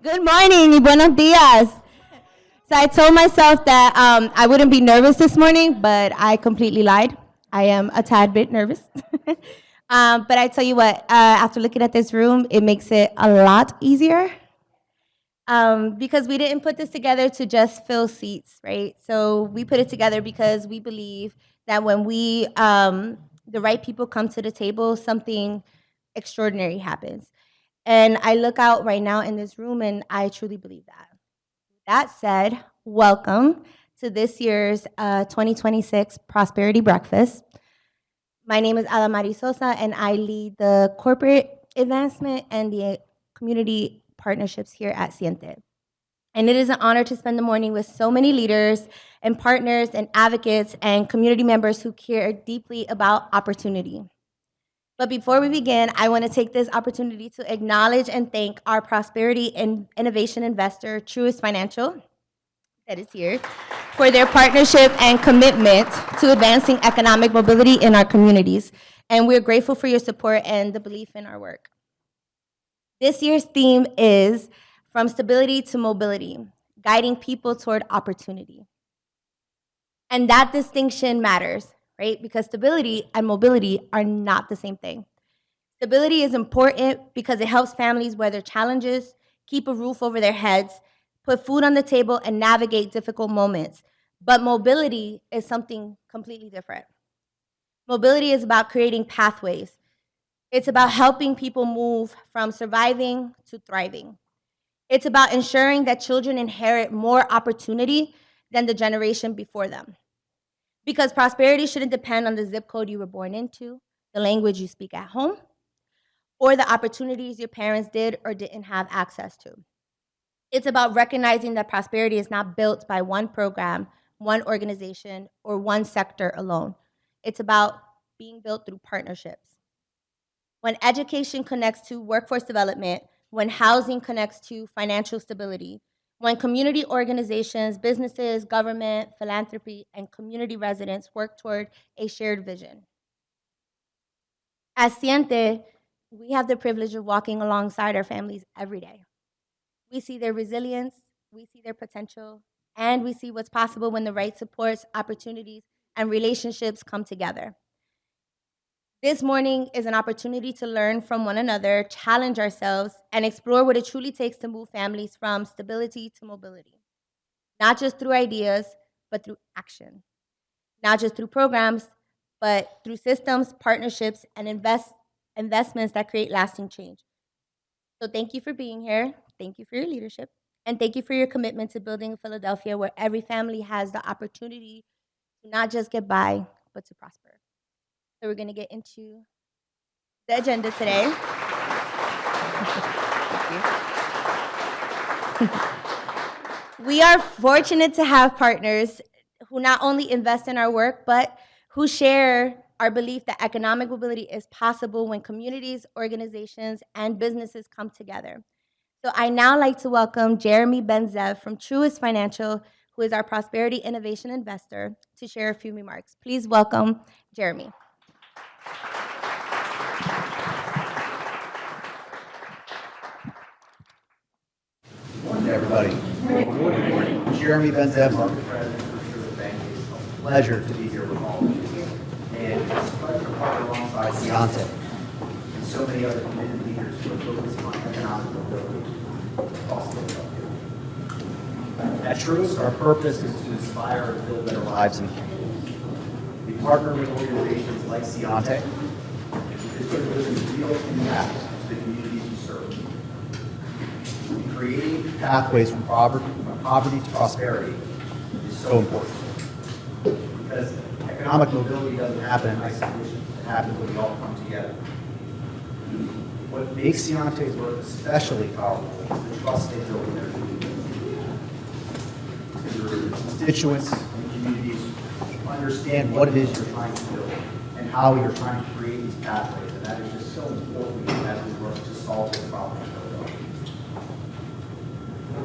Good morning y buenos días. So I told myself that I wouldn't be nervous this morning, but I completely lied. I am a tad bit nervous. But I tell you what, after looking at this room, it makes it a lot easier because we didn't put this together to just fill seats, right? So we put it together because we believe that when the right people come to the table, something extraordinary happens. And I look out right now in this room and I truly believe that. That said, welcome to this year's 2026 Prosperity Breakfast. My name is Adamary Sosa and I lead the corporate advancement and the community partnerships here at Xiente. And it is an honor to spend the morning with so many leaders and partners and advocates and community members who care deeply about opportunity. But before we begin, I want to take this opportunity to acknowledge and thank our prosperity and innovation investor, Truist Financial, that is here, for their partnership and commitment to advancing economic mobility in our communities. And we're grateful for your support and the belief in our work. This year's theme is From Stability to Mobility, guiding people toward opportunity. And that distinction matters, right? Because stability and mobility are not the same thing. Stability is important because it helps families weather challenges, keep a roof over their heads, put food on the table, and navigate difficult moments. But mobility is something completely different. Mobility is about creating pathways. It's about helping people move from surviving to thriving. It's about ensuring that children inherit more opportunity than the generation before them. Because prosperity shouldn't depend on the zip code you were born into, the language you speak at home, or the opportunities your parents did or didn't have access to. It's about recognizing that prosperity is not built by one program, one organization, or one sector alone. It's about being built through partnerships. When education connects to workforce development, when housing connects to financial stability, when community organizations, businesses, government, philanthropy, and community residents work toward a shared vision. As Xiente, we have the privilege of walking alongside our families every day. We see their resilience, we see their potential, and we see what's possible when the right supports, opportunities, and relationships come together. This morning is an opportunity to learn from one another, challenge ourselves, and explore what it truly takes to move families from stability to mobility. Not just through ideas, but through action. Not just through programs, but through systems, partnerships, and investments that create lasting change. So thank you for being here. Thank you for your leadership. And thank you for your commitment to building a Philadelphia where every family has the opportunity to not just get by, but to prosper. So we're going to get into the agenda today. We are fortunate to have partners who not only invest in our work, but who share our belief that economic mobility is possible when communities, organizations, and businesses come together. So I now like to welcome Jeremy Ben-Zev from Truist Financial, who is our prosperity innovation investor, to share a few remarks. Please welcome Jeremy. Good morning, everybody. Good morning. Jeremy Ben-Zev, Market President for Truist Bank. It's a pleasure to be here with all of you. And it's a pleasure to partner alongside Xiente and so many other committed leaders who are focusing on economic mobility across Philadelphia. At Truist, our purpose is to inspire and build better lives in communities. We partner with organizations like Xiente because they're delivering real impact to the communities we serve. Creating pathways from poverty to prosperity is so important because economic mobility doesn't happen in isolation. It happens when we all come together. What makes Xiente's work especially powerful is the trust they build in their communities. Your constituents and communities understand what it is you're trying to build and how you're trying to create these pathways, and that is just so important as we work to solve this problem.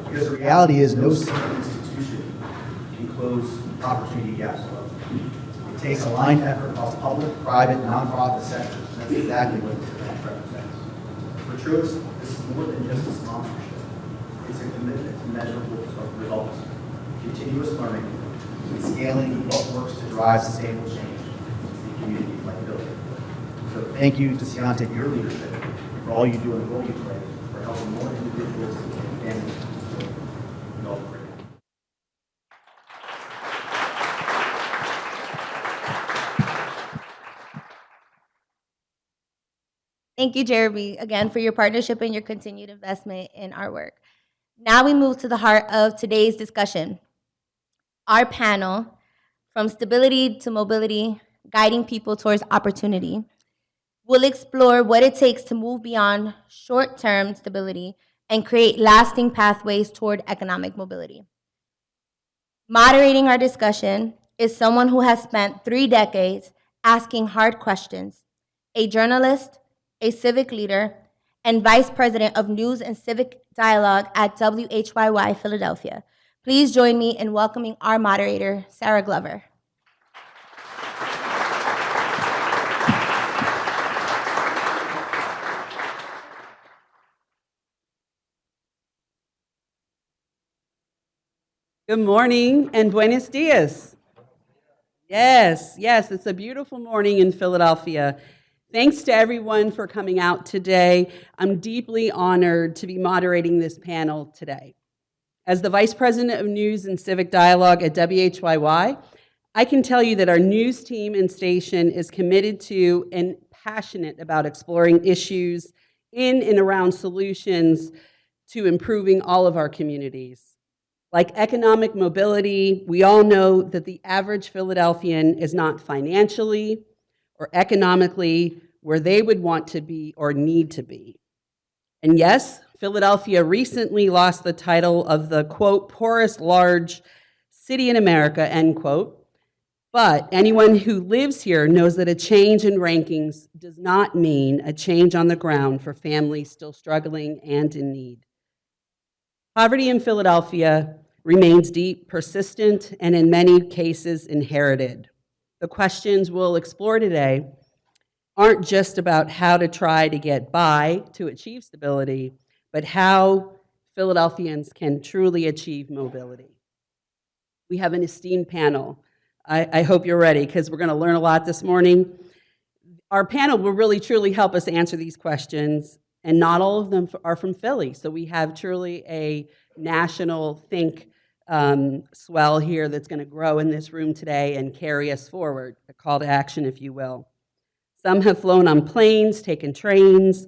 Because the reality is no single institution can close opportunity gaps alone. It takes aligned effort across public, private, nonprofit sectors, and that's exactly what this event represents. For Truist, this is more than just a sponsorship. It's measurable results, continuous learning, and scaling what works to drive sustainable change in communities like Philly. So thank you to Xiente for your leadership, and for all you do and the role you play for helping more individuals and families in all Korea. Thank you, Jeremy, again for your partnership and your continued investment in our work. Now we move to the heart of today's discussion. Our panel, From Stability to Mobility, Guiding People Towards Opportunity, will explore what it takes to move beyond short-term stability and create lasting pathways toward economic mobility. Moderating our discussion is someone who has spent 3 decades asking hard questions, a journalist, a civic leader, and vice president of news and civic dialogue at WHYY Philadelphia. Please join me in welcoming our moderator, Sarah Glover. Good morning and buenos dias. Yes, it's a beautiful morning in Philadelphia. Thanks to everyone for coming out today. I'm deeply honored to be moderating this panel today. As the Vice President of News and Civic Dialogue at WHYY, I can tell you that our news team and station is committed to and passionate about exploring issues in and around solutions to improving all of our communities. Like economic mobility, we all know that the average Philadelphian is not financially or economically where they would want to be or need to be. And yes, Philadelphia recently lost the title of the, quote, poorest large city in America, end quote. But anyone who lives here knows that a change in rankings does not mean a change on the ground for families still struggling and in need. Poverty in Philadelphia remains deep, persistent, and in many cases inherited. The questions we'll explore today aren't just about how to try to get by to achieve stability, but how Philadelphians can truly achieve mobility. We have an esteemed panel. I hope you're ready because we're going to learn a lot this morning. Our panel will really truly help us answer these questions, and not all of them are from Philly. So we have truly a national think swell here that's going to grow in this room today and carry us forward, a call to action, if you will. Some have flown on planes, taken trains,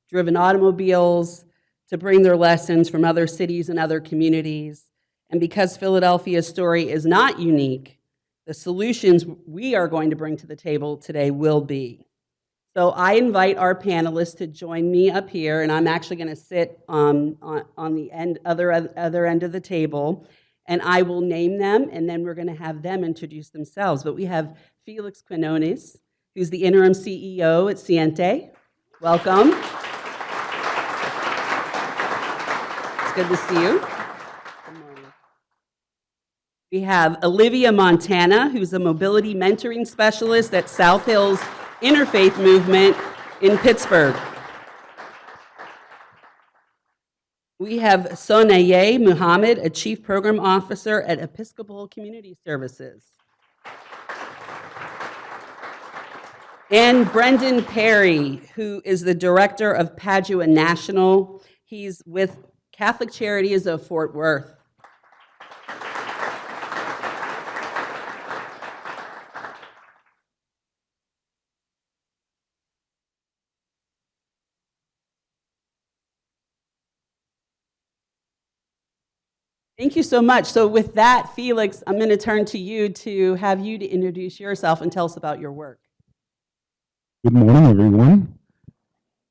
driven automobiles to bring their lessons from other cities and other communities. And because Philadelphia's story is not unique, the solutions we are going to bring to the table today will be. So I invite our panelists to join me up here, and I'm actually going to sit on the other end of the table, and I will name them, and then we're going to have them introduce themselves. But we have Félix Quinones, who's the interim CEO at Xiente. Welcome. It's good to see you. Good morning. We have Olivia Montana, who's a mobility mentoring specialist at South Hills Interfaith Movement in Pittsburgh. We have Sonaye Muhammad, a Chief Program Officer at Episcopal Community Services. And Brendan Perry, who is the Director of Padua National. He's with Catholic Charities of Fort Worth. Thank you so much. So with that, Félix, I'm going to turn to you to have you to introduce yourself and tell us about your work. Good morning, everyone.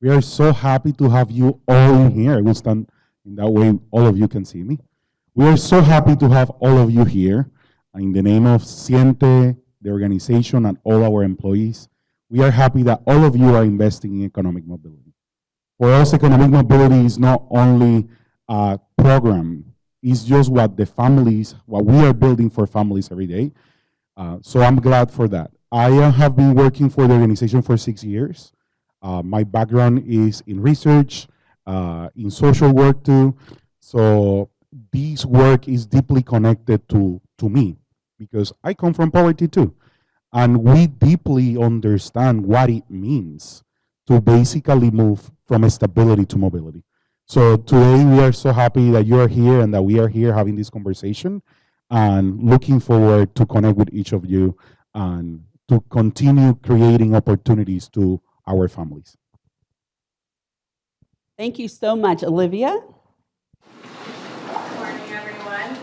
We are so happy to have you all in here. I will stand in that way all of you can see me. We are so happy to have all of you here. In the name of Xiente, the organization, and all our employees, we are happy that all of you are investing in economic mobility. For us, economic mobility is not only a program, it's just what we are building for families every day. So I'm glad for that. I have been working for the organization for 6 years. My background is in research, in social work too. So this work is deeply connected to me because I come from poverty too. And we deeply understand what it means to basically move from stability to mobility. So today we are so happy that you are here and that we are here having this conversation and looking forward to connect with each of you and to continue creating opportunities to our families. Thank you so much, Olivia. Good morning, everyone.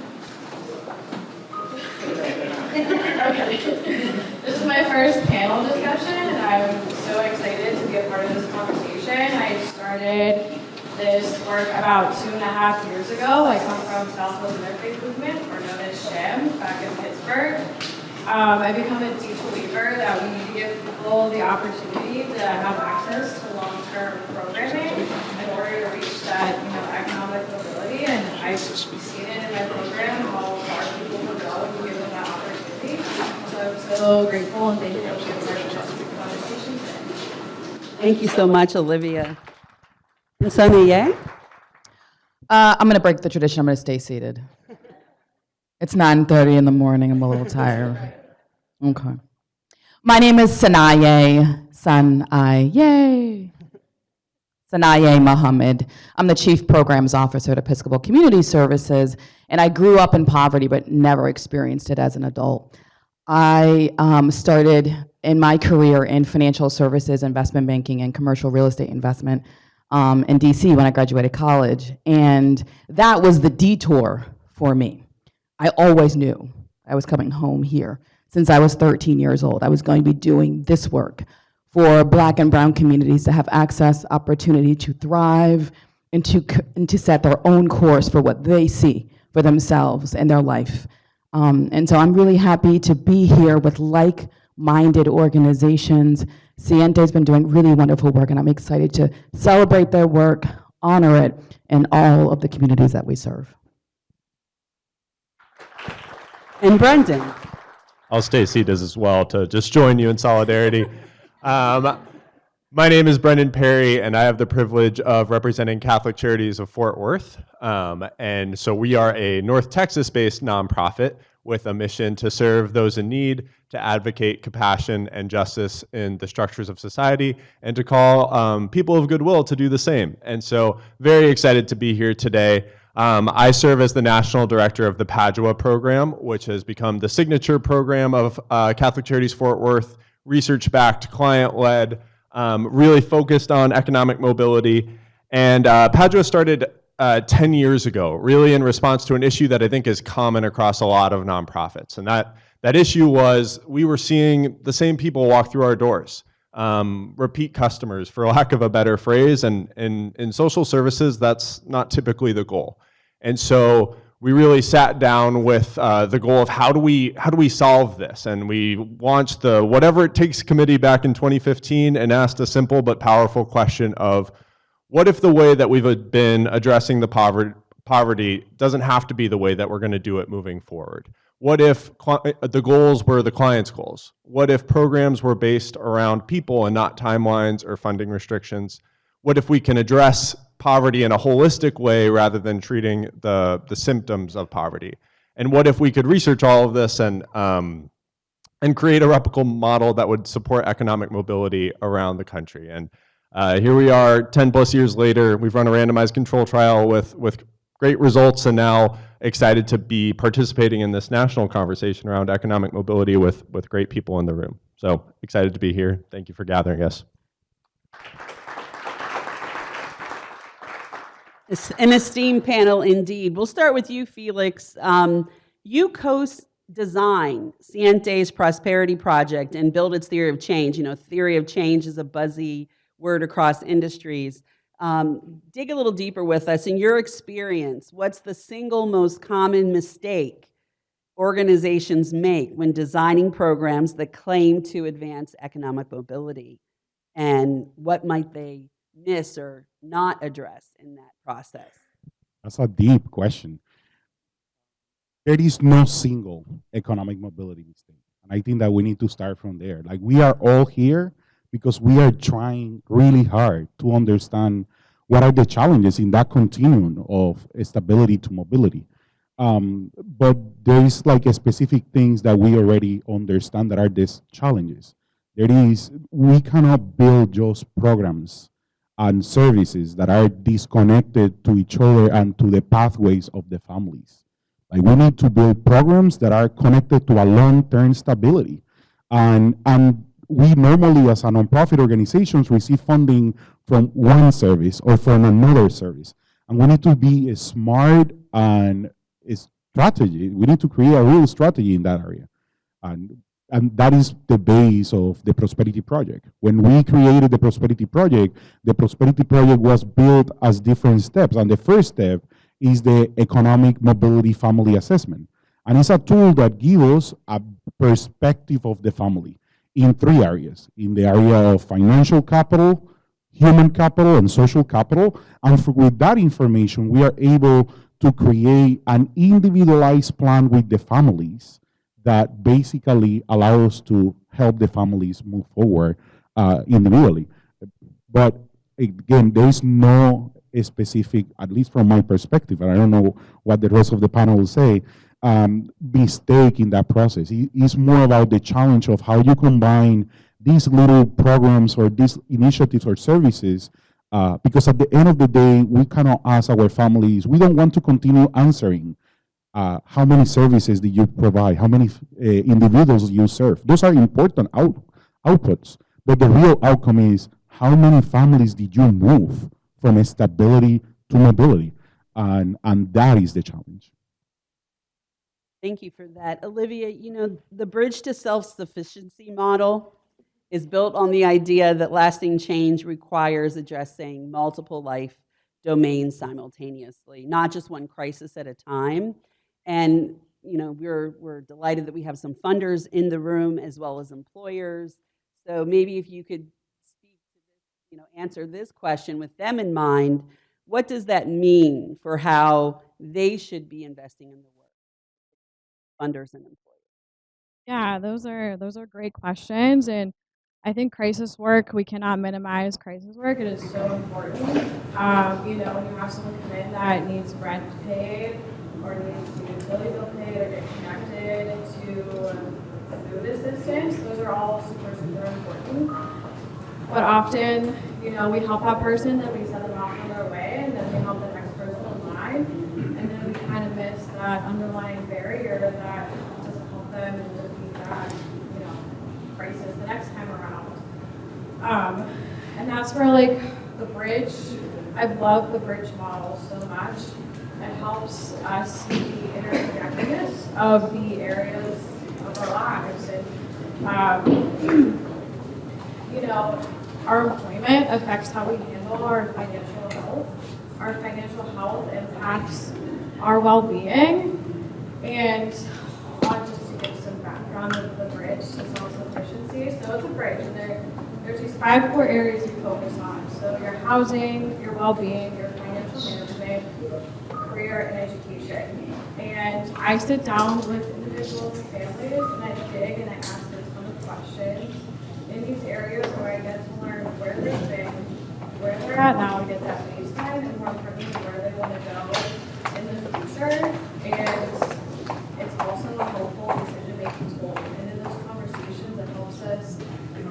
This is my first panel discussion, and I'm so excited to be a part of this conversation. I started this work about 2.5 years ago. I come from Southwest Interfaith Movement, or known as SHIM, back in Pittsburgh. I've become a deep believer that we need to give people the opportunity to have access to long-term programming in order to reach that, economic mobility. And I've seen it in my program how far people will go if we give them that opportunity. So I'm so grateful and thankful to be a part of this conversation today. Thank you so much, Olivia. And Sonia? I'm going to break the tradition. I'm going to stay seated. It's 9:30 in the morning. I'm a little tired. Okay. My name is Sanaye Muhammad. I'm the Chief Programs Officer at Episcopal Community Services, and I grew up in poverty but never experienced it as an adult. I started in my career in financial services, investment banking, and commercial real estate investment in DC when I graduated college, and that was the detour for me. I always knew I was coming home here. Since I was 13 years old, I was going to be doing this work for Black and brown communities to have access, opportunity to thrive, and to set their own course for what they see for themselves and their life. And so I'm really happy to be here with like-minded organizations. Xiente has been doing really wonderful work, and I'm excited to celebrate their work, honor it, in all of the communities that we serve. And Brendan? I'll stay seated as well to just join you in solidarity. My name is Brendan Perry, and I have the privilege of representing Catholic Charities of Fort Worth. And so we are a North Texas-based nonprofit with a mission to serve those in need, to advocate compassion and justice in the structures of society, and to call people of goodwill to do the same. And so very excited to be here today. I serve as the National Director of the Padua program, which has become the signature program of Catholic Charities Fort Worth, research-backed, client-led, really focused on economic mobility. And Padua started 10 years ago, really in response to an issue that I think is common across a lot of nonprofits. And that issue was we were seeing the same people walk through our doors. Repeat customers, for lack of a better phrase, and in social services, that's not typically the goal. And so we really sat down with the goal of how do we solve this? And we launched the Whatever It Takes committee back in 2015 and asked a simple but powerful question of, what if the way that we've been addressing the poverty doesn't have to be the way that we're going to do it moving forward? What if the goals were the client's goals? What if programs were based around people and not timelines or funding restrictions? What if we can address poverty in a holistic way rather than treating the symptoms of poverty? And what if we could research all of this and create a replicable model that would support economic mobility around the country? And here we are 10 plus years later. We've run a randomized control trial with great results, and now excited to be participating in this national conversation around economic mobility with great people in the room. So excited to be here. Thank you for gathering us. An esteemed panel indeed. We'll start with you, Félix. You co-design Xiente's Prosperity Project and build its theory of change. Theory of change is a buzzy word across industries. Dig a little deeper with us. In your experience, what's the single most common mistake organizations make when designing programs that claim to advance economic mobility? And what might they miss or not address in that process? That's a deep question. There is no single economic mobility mistake. And I think that we need to start from there. Like, we are all here because we are trying really hard to understand what are the challenges in that continuum of stability to mobility. But there is like a specific things that we already understand that are these challenges. There is, we cannot build just programs and services that are disconnected to each other and to the pathways of the families. Like we need to build programs that are connected to a long-term stability. And we normally, as a nonprofit organizations, receive funding from one service or from another service. And we need to be smart and strategy. We need to create a real strategy in that area. And, and that is the base of the Prosperity Project. When we created the Prosperity Project was built as different steps. And the first step is the Economic Mobility Family Assessment. And it's a tool that gives us a perspective of the family in three areas: in the area of financial capital, human capital, and social capital. And with that information, we are able to create an individualized plan with the families that basically allow us to help the families move forward individually. But again, there is no specific, at least from my perspective, and I don't know what the rest of the panel will say, mistake in that process. It's more about the challenge of how you combine these little programs or these initiatives or services, because at the end of the day, we cannot ask our families, we don't want to continue answering how many services did you provide, how many individuals you serve. Those are important outputs, but the real outcome is how many families did you move from stability to mobility, and that is the challenge. Thank you for that. Olivia, you know, the bridge to self-sufficiency model is built on the idea that lasting change requires addressing multiple life domains simultaneously, not just one crisis at a time. And you know, we're delighted that we have some funders in the room as well as employers. So maybe if you could speak to this, you know, answer this question with them in mind, what does that mean for how they should be investing in the work, funders and employers? Yeah, those are great questions, and I think crisis work, we cannot minimize crisis work. It is so important. You know, when you have someone come in that needs rent paid or needs to get utility bill paid or get connected to food assistance, those are all super, super important. But often, you know, we help that person, then we send them off on their way, and then we help the next person in line, and then we kind of miss that underlying barrier that doesn't help them and defeat that, you know, crisis the next time around. And that's where, like, the bridge, I love the bridge model so much. It helps us see the interconnectedness of the areas of our lives. And, you know, our employment affects how we handle our financial health. Our financial health impacts our well-being. And just to give some background of the bridge to self-sufficiency. So it's a bridge, and there's these 5 core areas you focus on. So your housing, your well-being, your financial management, career, and education. And I sit down with individuals and families, and I dig and I ask them a ton of questions in these areas where I get to learn where they've been, where they're at now, and get that baseline, and more importantly, where they want to go in the future. And it's also a helpful decision-making tool. And in those conversations, it helps us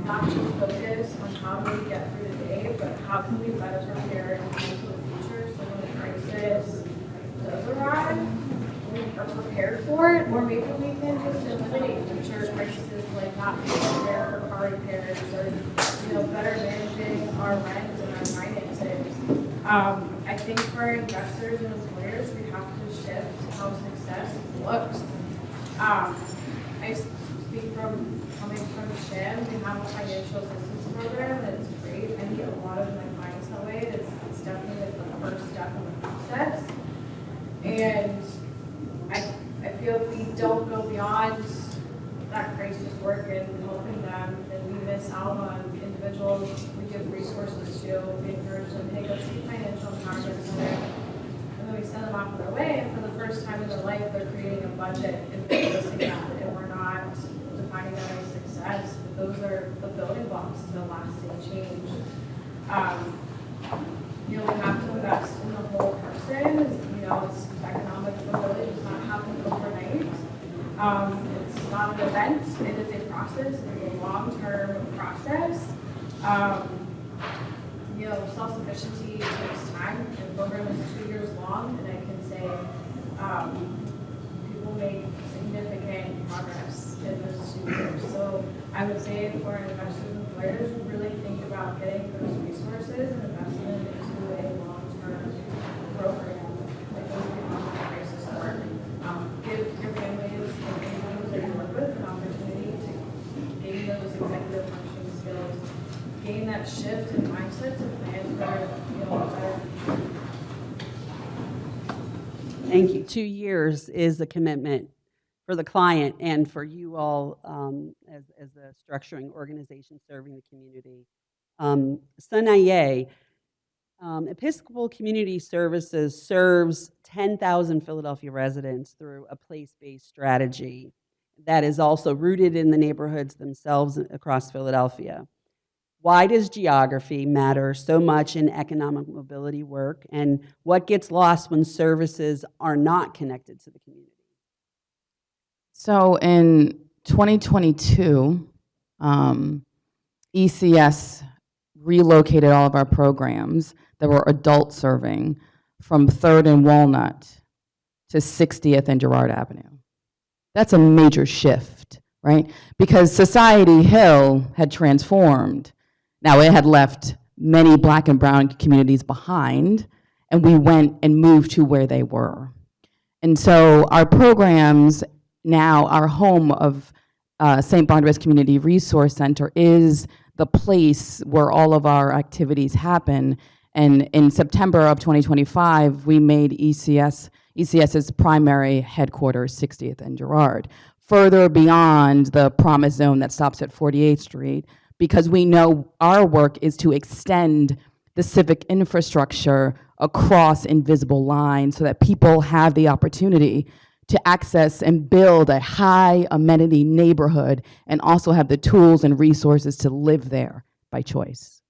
not just focus on how do we get through the day, but how can we better prepare and plan for the future so when the crisis does arrive, we are prepared for it, or maybe we can just eliminate future crises like not being prepared for car repairs or, you know, better managing our rent and our finances. I think for investors and employers, we have to shift how success looks. I speak from coming from SHIM. We have a financial assistance program that's great. I meet a lot of my clients that way. It's definitely like the first step in the process. And I feel if we don't go beyond that crisis work and helping them, then we miss out on individuals we give resources to. We encourage them to take up some financial empowerment center, and then we send them off their way. And for the first time in their life, they're creating a budget and listing that, and we're not defining that as success. But those are the building blocks to lasting change. You know, we have to invest in the whole person. You know, it's economic mobility does not It's not an event, it is a process, it is a long-term process. Self-sufficiency takes time. The program is 2 years long, and I can say people make significant progress in those 2 years. So I would say for investors and players, really think about getting those resources and investing them into a long-term program that goes beyond the crisis work. Give your families and individuals that you work with an opportunity to gain those executive functioning skills, gain that shift in mindset to plan for better. Thank you. 2 years is a commitment for the client and for you all as the structuring organization serving the community. Sanaye, Episcopal Community Services serves 10,000 Philadelphia residents through a place-based strategy that is also rooted in the neighborhoods themselves across Philadelphia. Why does geography matter so much in economic mobility work, and what gets lost when services are not connected to the community? So in 2022, ECS relocated all of our programs that were adult serving from 3rd and Walnut to 60th and Girard Avenue. That's a major shift, right? Because Society Hill had transformed. Now, it had left many Black and brown communities behind, and we went and moved to where they were. And so our programs now, our home of St. Barnabas Community Resource Center is the place where all of our activities happen. And in September of 2025, we made ECS's primary headquarters 60th and Girard, further beyond the promise zone that stops at 48th Street, because we know our work is to extend the civic infrastructure across invisible lines so that people have the opportunity to access and build a high amenity neighborhood and also have the tools and resources to live there by choice.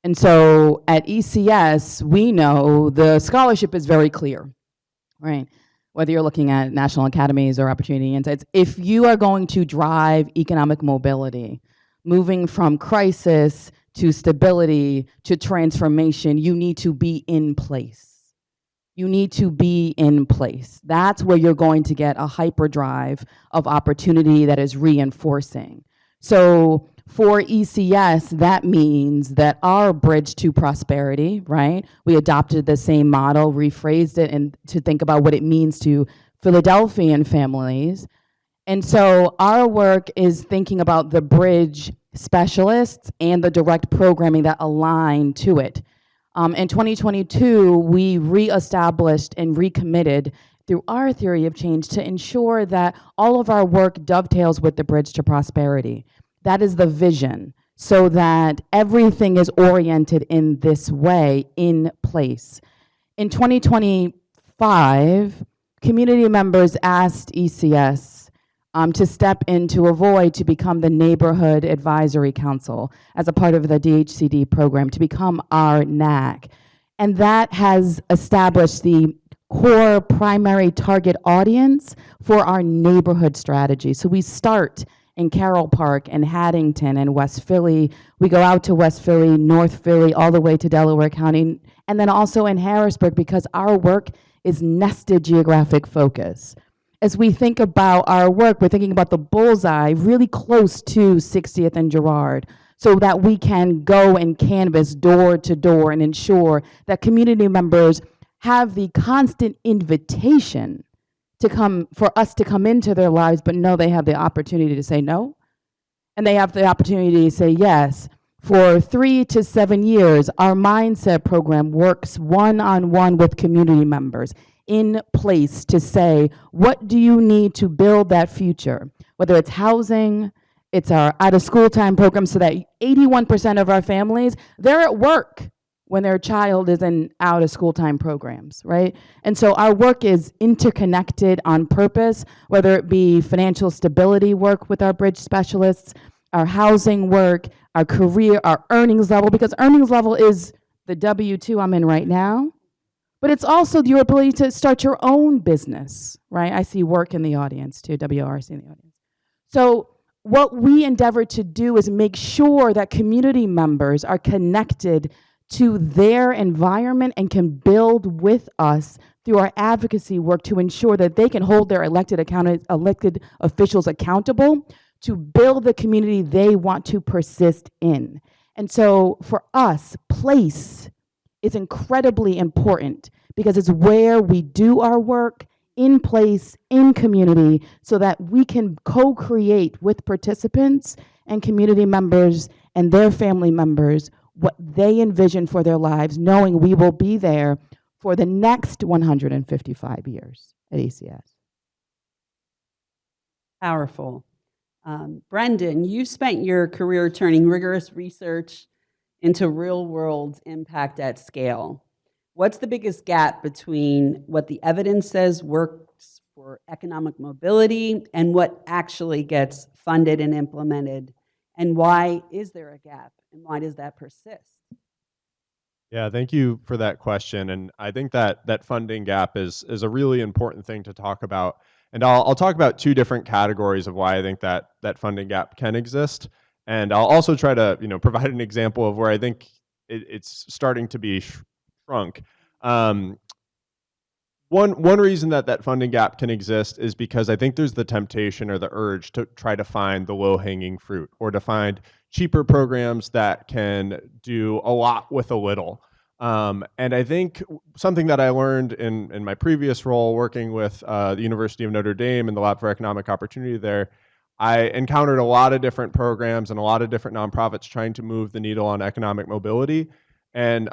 And so at ECS, we know the scholarship is very clear, right? Whether you're looking at national academies or opportunity insights, if you are going to drive economic mobility, moving from crisis to stability to transformation, you need to be in place. You need to be in place. That's where you're going to get a hyperdrive of opportunity that is reinforcing. So for ECS, that means that our bridge to prosperity, right? We adopted the same model, rephrased it, and to think about what it means to Philadelphian families. And so our work is thinking about the bridge specialists and the direct programming that align to it. In 2022, we reestablished and recommitted through our theory of change to ensure that all of our work dovetails with the bridge to prosperity. That is the vision, so that everything is oriented in this way, in place. In 2025, community members asked ECS to step into a void to become the Neighborhood Advisory Council as a part of the DHCD program, to become our NAC. And that has established the core primary target audience for our neighborhood strategy. So we start in Carroll Park and Haddington and West Philly. We go out to West Philly, North Philly, all the way to Delaware County, and then also in Harrisburg, because our work is nested geographic focus. As we think about our work, we're thinking about the bullseye really close to 60th and Girard, so that we can go and canvass door to door and ensure that community members have the constant invitation to come, for us to come into their lives, but know they have the opportunity to say no, and they have the opportunity to say yes. For 3 to 7 years, our mindset program works one-on-one with community members in place to say, what do you need to build that future? Whether it's housing, it's our out-of-school time program, so that 81% of our families, they're at work when their child is in out-of-school time programs, right? And so our work is interconnected on purpose, whether it be financial stability work with our bridge specialists, our housing work, our career, our earnings level, because earnings level is the W-2 I'm in right now, But it's also your ability to start your own business, right? I see work in the audience too, WRC in the audience. So what we endeavor to do is make sure that community members are connected to their environment and can build with us through our advocacy work to ensure that they can hold their elected officials accountable to build the community they want to persist in. And so for us, place is incredibly important because it's where we do our work, in place, in community, so that we can co-create with participants and community members and their family members what they envision for their lives, knowing we will be there for the next 155 years at ACS. Powerful. Brendan, you spent your career turning rigorous research into real-world impact at scale. What's the biggest gap between what the evidence says works for economic mobility and what actually gets funded and implemented? And why is there a gap? And why does that persist? Yeah, thank you for that question. And I think that funding gap is a really important thing to talk about. And I'll talk about two different categories of why I think that funding gap can exist. And I'll also try to provide an example of where I think it's starting to be shrunk. One reason that funding gap can exist is because I think there's the temptation or the urge to try to find the low-hanging fruit or to find cheaper programs that can do a lot with a little. And I think something that I learned in my previous role working with the University of Notre Dame and the Lab for Economic Opportunity there, I encountered a lot of different programs and a lot of different nonprofits trying to move the needle on economic mobility. And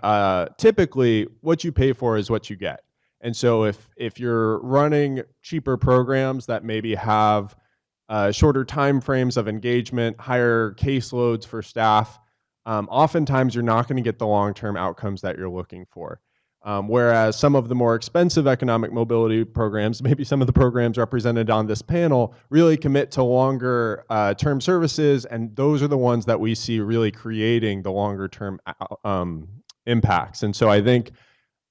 typically, what you pay for is what you get. And so if you're running cheaper programs that maybe have shorter time frames of engagement, higher caseloads for staff, oftentimes you're not going to get the long-term outcomes that you're looking for. Whereas some of the more expensive economic mobility programs, maybe some of the programs represented on this panel, really commit to longer term services, and those are the ones that we see really creating the longer term impacts. And so I think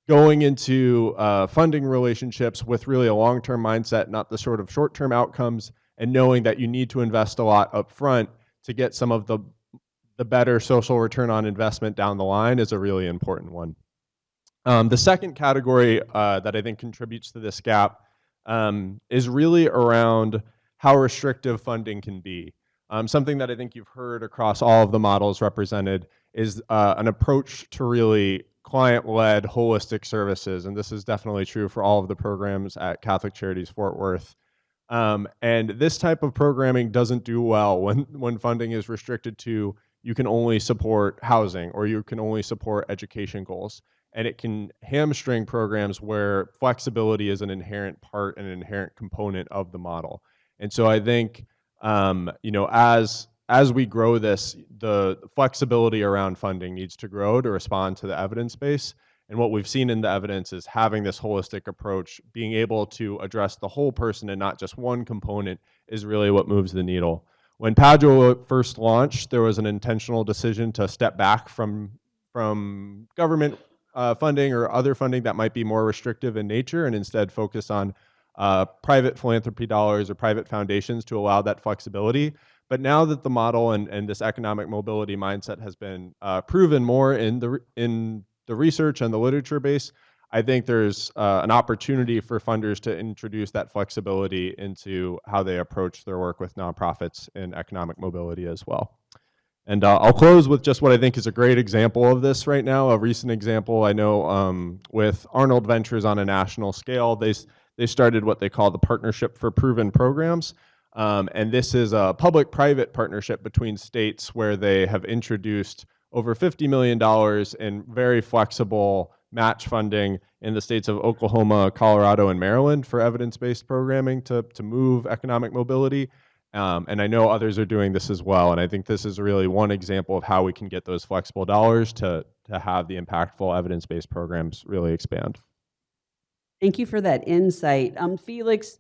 going into funding relationships with really a long-term mindset, not the sort of short-term outcomes, and knowing that you need to invest a lot up front to get some of the better social return on investment down the line is a really important one. The second category that I think contributes to this gap is really around how restrictive funding can be. Something that I think you've heard across all of the models represented is an approach to really client-led holistic services, and this is definitely true for all of the programs at Catholic Charities Fort Worth. And this type of programming doesn't do well when funding is restricted to you can only support housing or you can only support education goals. And it can hamstring programs where flexibility is an inherent part and an inherent component of the model. And so I think, as we grow this, the flexibility around funding needs to grow to respond to the evidence base. And what we've seen in the evidence is having this holistic approach, being able to address the whole person and not just one component is really what moves the needle. When PADGO first launched, there was an intentional decision to step back from government funding or other funding that might be more restrictive in nature and instead focus on private philanthropy dollars or private foundations to allow that flexibility. But now that the model and this economic mobility mindset has been proven more in the research and the literature base, I think there's an opportunity for funders to introduce that flexibility into how they approach their work with nonprofits in economic mobility as well. And I'll close with just what I think is a great example of this right now. A recent example I know with Arnold Ventures on a national scale, they started what they call the Partnership for Proven Programs. And this is a public-private partnership between states where they have introduced over $50 million in very flexible match funding in the states of Oklahoma, Colorado, and Maryland for evidence-based programming to move economic mobility. And I know others are doing this as well. And I think this is really one example of how we can get those flexible dollars to have the impactful evidence-based programs really expand. Thank you for that insight. Félix,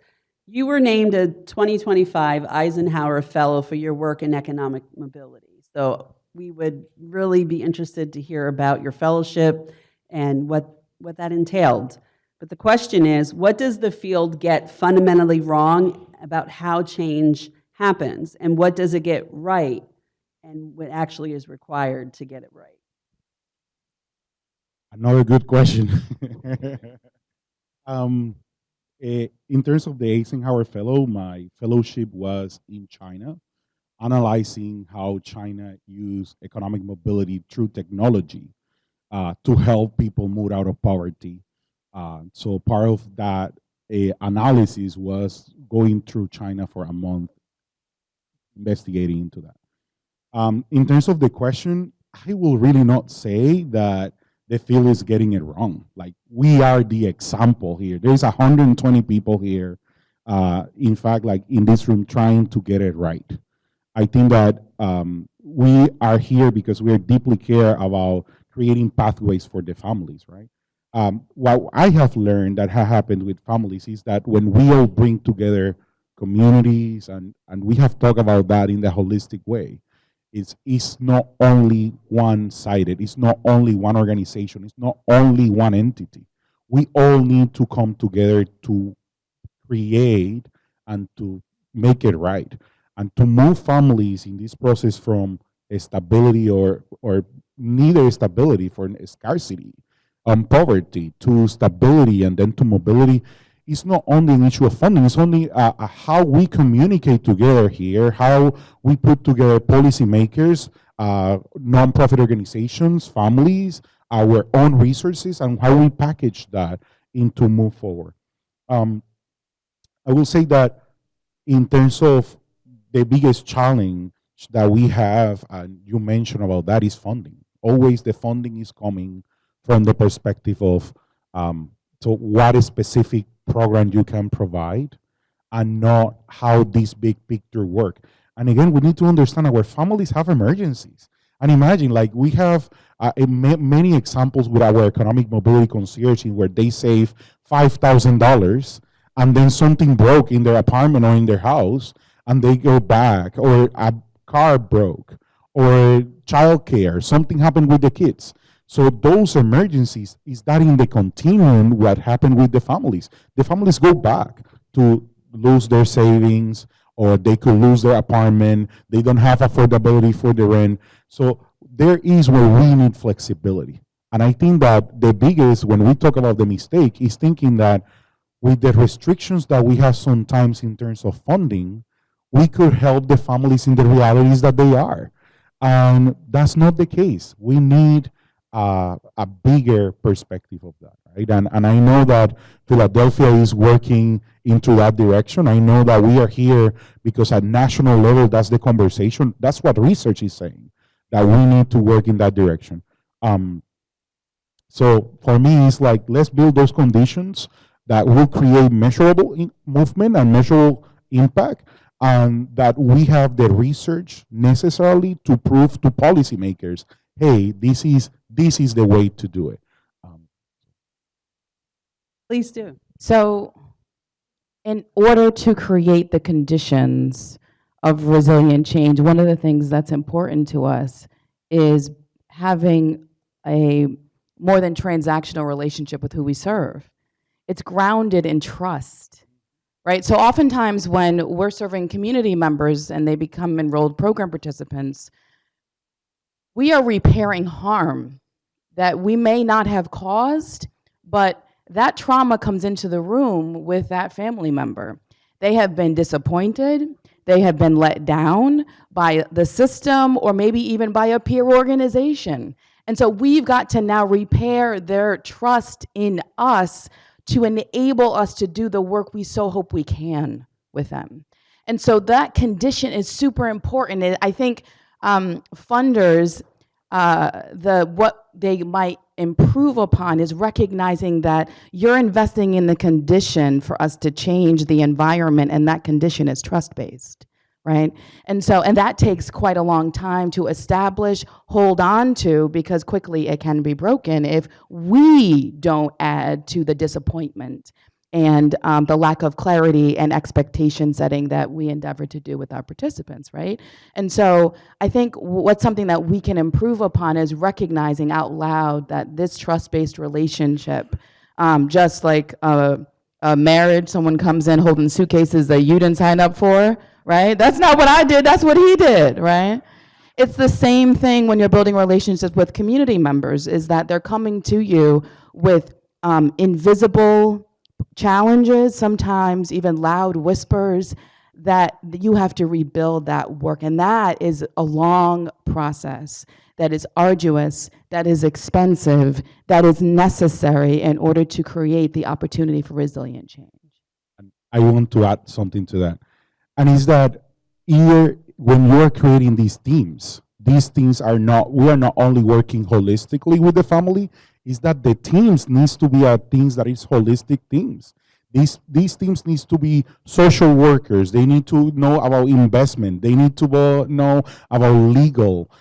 you were named a 2025 Eisenhower Fellow for your work in economic mobility. So we would really be interested to hear about your fellowship and what what that entailed. But the question is, what does the field get fundamentally wrong about how change happens? And what does it get right? And what actually is required to get it right? Another good question. In terms of the Eisenhower Fellow, my fellowship was in China, analyzing how China used economic mobility through technology to help people move out of poverty. So part of that analysis was going through China for a month, investigating into that. In terms of the question, I will really not say that the field is getting it wrong. Like, we are the example here. There's 120 people here, in fact, like in this room, trying to get it right. I think that we are here because we are deeply care about creating pathways for the families, right? What I have learned that has happened with families is that when we all bring together communities, and we have talked about that in the holistic way, it's not only one-sided, it's not only one organization, it's not only one entity. We all need to come together to create and to make it right, and to move families in this process from stability or neither stability, for scarcity, poverty, to stability, and then to mobility. It's not only an issue of funding, it's only how we communicate together here, how we put together policymakers, nonprofit organizations, families, our own resources, and how we package that into move forward. I will say that in terms of the biggest challenge that we have, and you mentioned about that, is funding. Always the funding is coming from the perspective of so what a specific program you can provide, and not how this big picture work. And again, we need to understand our families have emergencies. And imagine, like, we have many examples with our economic mobility concierge where they save $5,000 and then something broke in their apartment or in their house and they go back, or a car broke, or childcare, something happened with the kids. So those emergencies, is that in the continuum what happened with the families? The families go back to lose their savings, or they could lose their apartment. They don't have affordability for the rent. So there is where we need flexibility. And I think that the biggest, when we talk about the mistake, is thinking that with the restrictions that we have sometimes in terms of funding, we could help the families in the realities that they are. And that's not the case. We need a bigger perspective of that, right? And I know that Philadelphia is working into that direction. I know that we are here because at national level, that's the conversation. That's what research is saying, that we need to work in that direction. So for me, it's like, let's build those conditions that will create measurable movement and measurable impact, and that we have the research necessarily to prove to policymakers, hey, this is the way to do it. Please do. So, in order to create the conditions of resilient change, one of the things that's important to us is having a more than transactional relationship with who we serve. It's grounded in trust, right? So oftentimes when we're serving community members and they become enrolled program participants, we are repairing harm that we may not have caused, but that trauma comes into the room with that family member. They have been disappointed, they have been let down by the system, or maybe even by a peer organization. And so we've got to now repair their trust in us to enable us to do the work we so hope we can with them. And so that condition is super important. And I think funders, what they might improve upon is recognizing that you're investing in the condition for us to change the environment, and that condition is trust-based, right? And that takes quite a long time to establish, hold on to, because quickly it can be broken if we don't add to the disappointment and the lack of clarity and expectation setting that we endeavor to do with our participants, right? And so I think what's something that we can improve upon is recognizing out loud that this trust-based relationship, just like a marriage, someone comes in holding suitcases that you didn't sign up for, right? That's not what I did, that's what he did, right? It's the same thing when you're building relationships with community members, is that they're coming to you with invisible challenges, sometimes even loud whispers, that you have to rebuild that work. And that is a long process, that is arduous, that is expensive, that is necessary in order to create the opportunity for resilient change. I want to add something to that. And is that either when you're creating these teams are not, we are not only working holistically with the family, is that the teams needs to be teams that is holistic teams. These teams needs to be social workers. They need to know about investment. They need to know about legal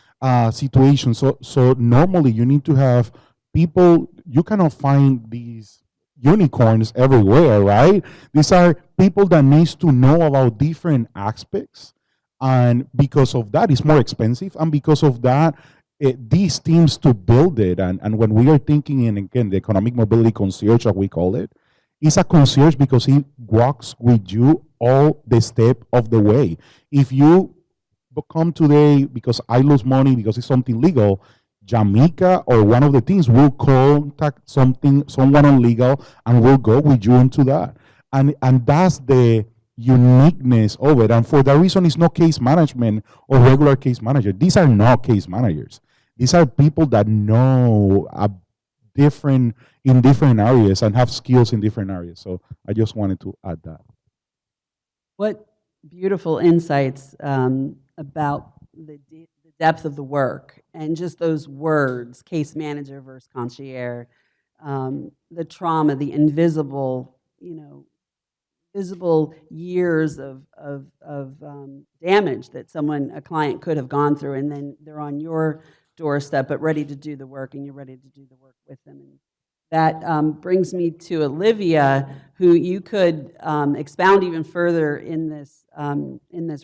situations. So normally you need to have people, you cannot find these unicorns everywhere, right? These are people that needs to know about different aspects. And because of that, it's more expensive. And because of that, these teams to build it, and when we are thinking in, again, the economic mobility concierge, as we call it, it's a concierge because he walks with you all the step of the way. If you come today because I lose money because it's something legal, Jamaica or one of the teams will contact someone on legal and will go with you into that. And that's the uniqueness of it. And for that reason, it's not case management or regular case manager. These are not case managers. These are people that know in different areas and have skills in different areas. So I just wanted to add that. What beautiful insights about the depth of the work and just those words, case manager versus concierge, the trauma, the invisible, visible years of damage that a client could have gone through, and then they're on your doorstep, but ready to do the work, and you're ready to do the work with them. And that brings me to Olivia, who you could expound even further in this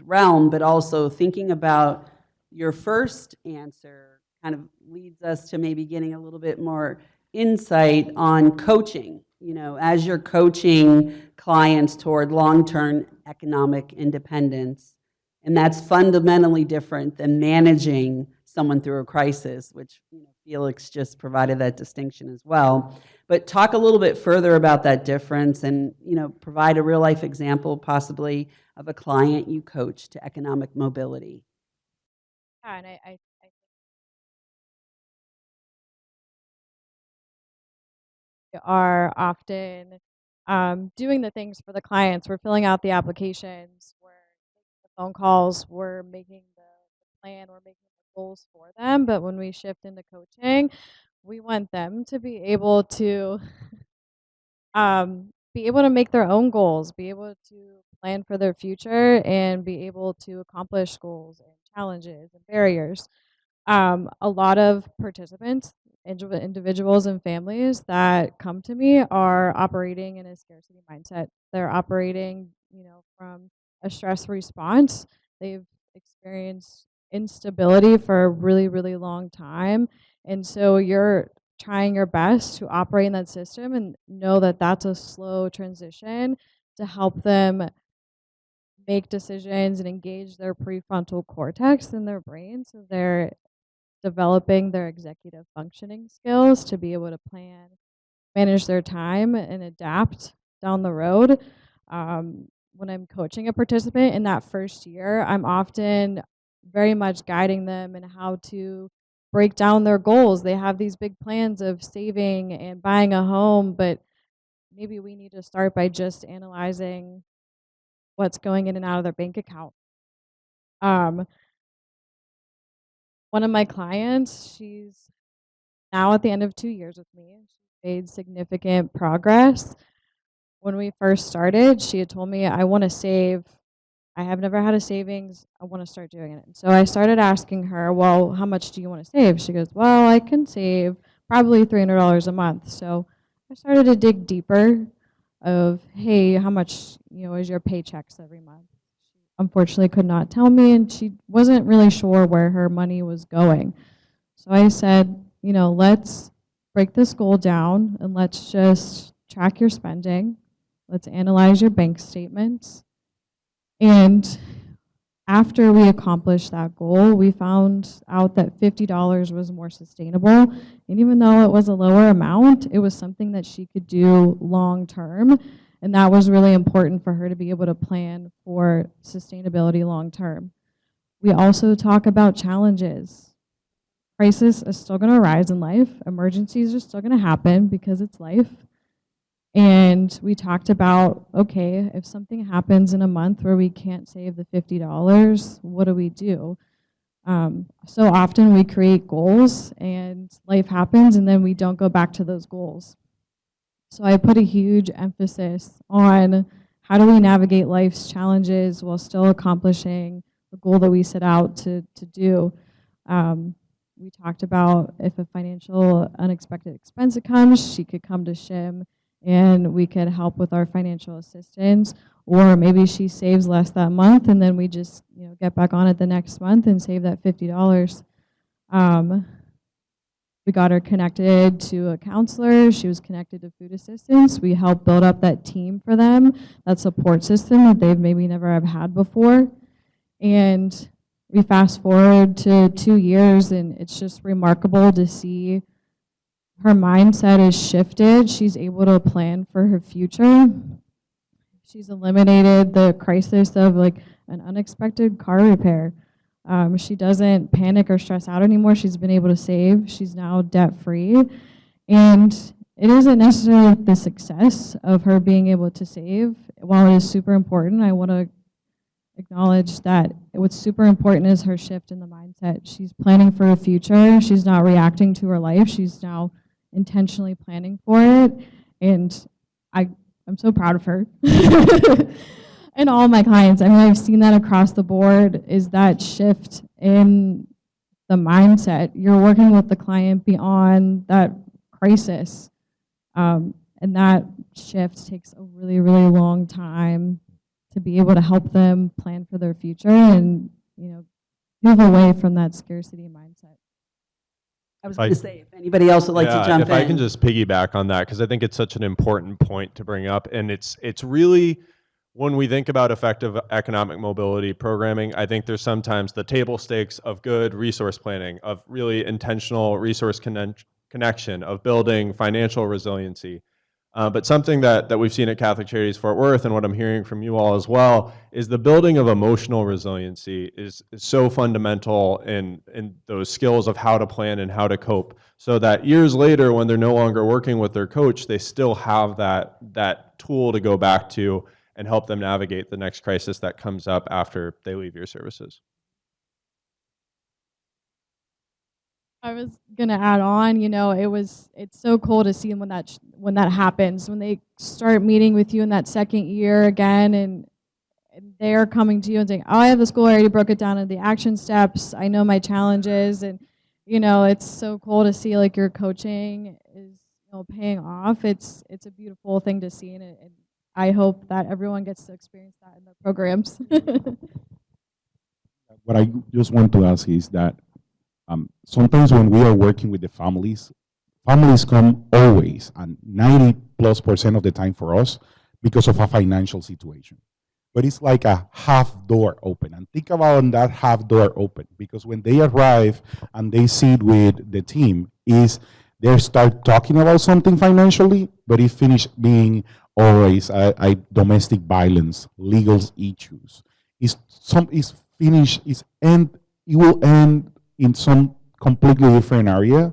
realm, but also thinking about your first answer kind of leads us to maybe getting a little bit more insight on coaching. As you're coaching clients toward long-term economic independence, and that's fundamentally different than managing someone through a crisis, which Félix just provided that distinction as well. But talk a little bit further about that difference and provide a real-life example possibly of a client you coach to economic mobility. Yeah, and I are often doing the things for the clients. We're filling out the applications, we're making the phone calls, we're making the plan, we're making the goals for them. But when we shift into coaching, we want them to be able to make their own goals, be able to plan for their future, and be able to accomplish goals and challenges and barriers. A lot of participants, individuals and families that come to me are operating in a scarcity mindset. They're operating, from a stress response. They've experienced instability for a really, really long time. And so you're trying your best to operate in that system and know that that's a slow transition to help them make decisions and engage their prefrontal cortex in their brain, so they're developing their executive functioning skills to be able to plan, manage their time, and adapt down the road. When I'm coaching a participant in that first year, I'm often very much guiding them in how to break down their goals. They have these big plans of saving and buying a home, but maybe we need to start by just analyzing what's going in and out of their bank account. One of my clients, she's now at the end of 2 years with me. She's made significant progress. When we first started, she had told me, I want to save. I have never had a savings. I want to start doing it. And so I started asking her, well, how much do you want to save? She goes, well, I can save probably $300 a month. So I started to dig deeper. of, hey, how much, is your paychecks every month? She unfortunately could not tell me, and she wasn't really sure where her money was going. So I said, let's break this goal down and let's just track your spending. Let's analyze your bank statements. And after we accomplished that goal, we found out that $50 was more sustainable. And even though it was a lower amount, it was something that she could do long term. And that was really important for her to be able to plan for sustainability long term. We also talk about challenges. Crisis is still going to arise in life. Emergencies are still going to happen because it's life. And we talked about, okay, if something happens in a month where we can't save the $50, what do we do? So often we create goals and life happens and then we don't go back to those goals. So I put a huge emphasis on how do we navigate life's challenges while still accomplishing the goal that we set out to do. We talked about if a financial unexpected expense comes, she could come to SHIM and we could help with our financial assistance, or maybe she saves less that month and then we just get back on it the next month and save that $50. We got her connected to a counselor. She was connected to food assistance. We helped build up that team for them, that support system that they've maybe never have had before. And we fast forward to 2 years and it's just remarkable to see her mindset is shifted. She's able to plan for her future. She's eliminated the crisis of like an unexpected car repair. She doesn't panic or stress out anymore. She's been able to save. She's now debt-free. And it isn't necessarily the success of her being able to save. While it is super important, I want to acknowledge that what's super important is her shift in the mindset. She's planning for her future. She's not reacting to her life. She's now intentionally planning for it, and I'm so proud of her. And all my clients, I mean, I've seen that across the board, is that shift in the mindset. You're working with the client beyond that crisis, and that shift takes a really, really long time to be able to help them plan for their future and move away from that scarcity mindset. I was going to say, if anybody else would like to jump in. If I can just piggyback on that, because I think it's such an important point to bring up. And it's really, when we think about effective economic mobility programming, I think there's sometimes the table stakes of good resource planning, of really intentional resource connection, of building financial resiliency. But something that we've seen at Catholic Charities Fort Worth, and what I'm hearing from you all as well, is the building of emotional resiliency is so fundamental in those skills of how to plan and how to cope, so that years later, when they're no longer working with their coach, they still have that tool to go back to and help them navigate the next crisis that comes up after they leave your services. I was gonna add on, it's so cool to see when that happens, when they start meeting with you in that second year again, and they're coming to you and saying, oh, I have the school, I already broke it down into the action steps, I know my challenges, and it's so cool to see like your coaching is paying off. It's a beautiful thing to see, and I hope that everyone gets to experience that in their programs. What I just want to ask is that sometimes when we are working with the families come always, and 90+% of the time for us, because of a financial situation. But it's like a half door open. And think about that half door open, because when they arrive and they sit with the team, they start talking about something financially, but it finishes being always a domestic violence, legal issues. It will end in some completely different area,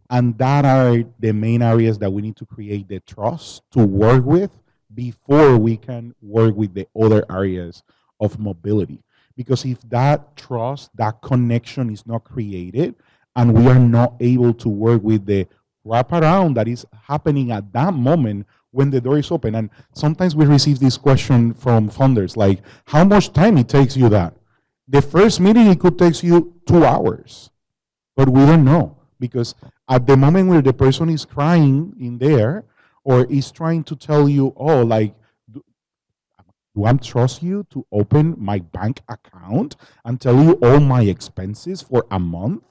and that are the main areas that we need to create the trust to work with before we can work with the other areas of mobility. Because if that trust, that connection is not created, and we are not able to work with the wraparound that is happening at that moment when the door is open. And sometimes we receive this question from funders, like, how much time it takes you that? The first meeting, it could take you 2 hours, but we don't know, because at the moment where the person is crying in there, or is trying to tell you, oh, like, do I trust you to open my bank account and tell you all my expenses for a month?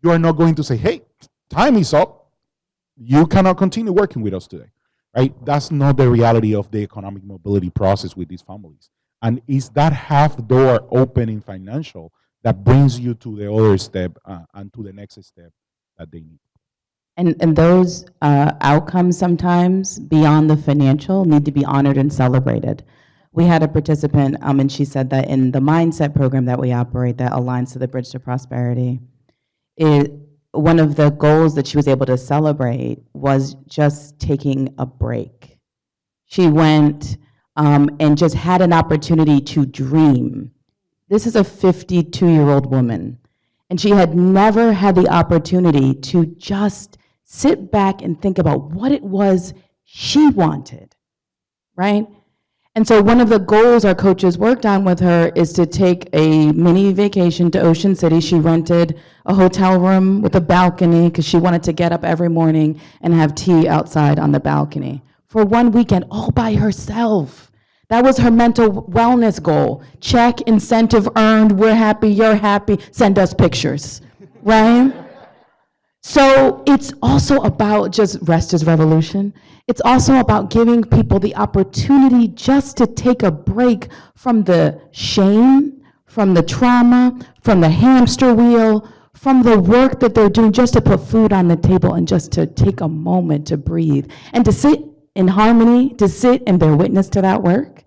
You are not going to say, hey, time is up. You cannot continue working with us today, right? That's not the reality of the economic mobility process with these families. And is that half door open in financial that brings you to the other step and to the next step that they need? And those outcomes sometimes beyond the financial need to be honored and celebrated. We had a participant, and she said that in the mindset program that we operate that aligns to the Bridge to Prosperity, one of the goals that she was able to celebrate was just taking a break. She went and just had an opportunity to dream. This is a 52-year-old woman, and she had never had the opportunity to just sit back and think about what it was she wanted, right? And so one of the goals our coaches worked on with her is to take a mini vacation to Ocean City. She rented a hotel room with a balcony because she wanted to get up every morning and have tea outside on the balcony for one weekend all by herself. That was her mental wellness goal. Check, incentive earned, we're happy, you're happy, send us pictures, right? So it's also about just rest is revolution. It's also about giving people the opportunity just to take a break from the shame, from the trauma, from the hamster wheel, from the work that they're doing just to put food on the table and just to take a moment to breathe and to sit in harmony, to sit and bear witness to that work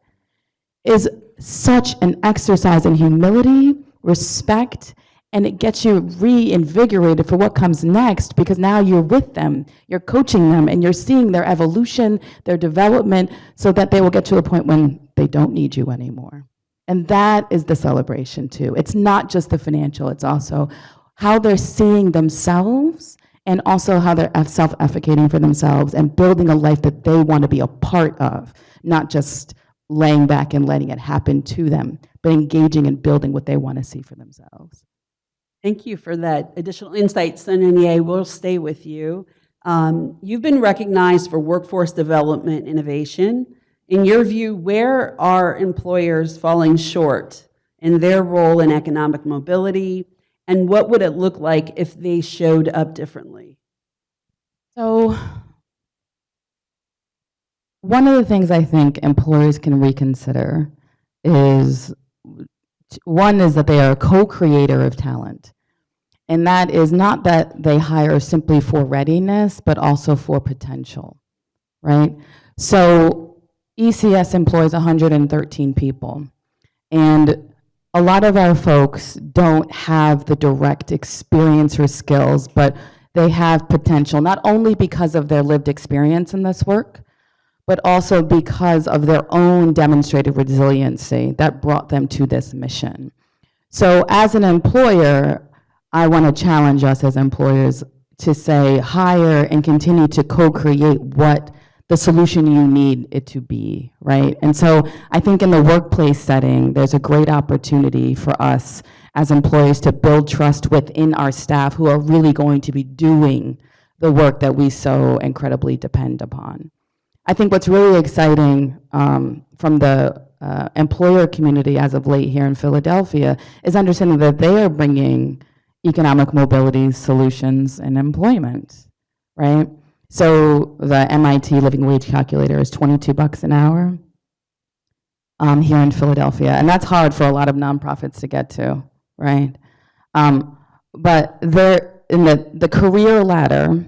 is such an exercise in humility, respect, and it gets you reinvigorated for what comes next because now you're with them, you're coaching them, and you're seeing their evolution, their development, so that they will get to a point when they don't need you anymore. And that is the celebration too. It's not just the financial, it's also how they're seeing themselves and also how they're self-efficating for themselves and building a life that they want to be a part of, not just laying back and letting it happen to them, but engaging and building what they want to see for themselves. Thank you for that additional insight, Sonia. We'll stay with you. You've been recognized for workforce development innovation. In your view, where are employers falling short in their role in economic mobility, and what would it look like if they showed up differently? So, one of the things I think employers can reconsider is, one is that they are a co-creator of talent. And that is not that they hire simply for readiness, but also for potential, right? So ECS employs 113 people. And a lot of our folks don't have the direct experience or skills, but they have potential, not only because of their lived experience in this work, but also because of their own demonstrated resiliency that brought them to this mission. So as an employer, I want to challenge us as employers to say, hire and continue to co-create what the solution you need it to be, right? And so I think in the workplace setting, there's a great opportunity for us as employers to build trust within our staff who are really going to be doing the work that we so incredibly depend upon. I think what's really exciting from the employer community as of late here in Philadelphia is understanding that they are bringing economic mobility solutions and employment, right? So the MIT living wage calculator is $22 an hour here in Philadelphia, and that's hard for a lot of nonprofits to get to, right? But they're in the career ladder,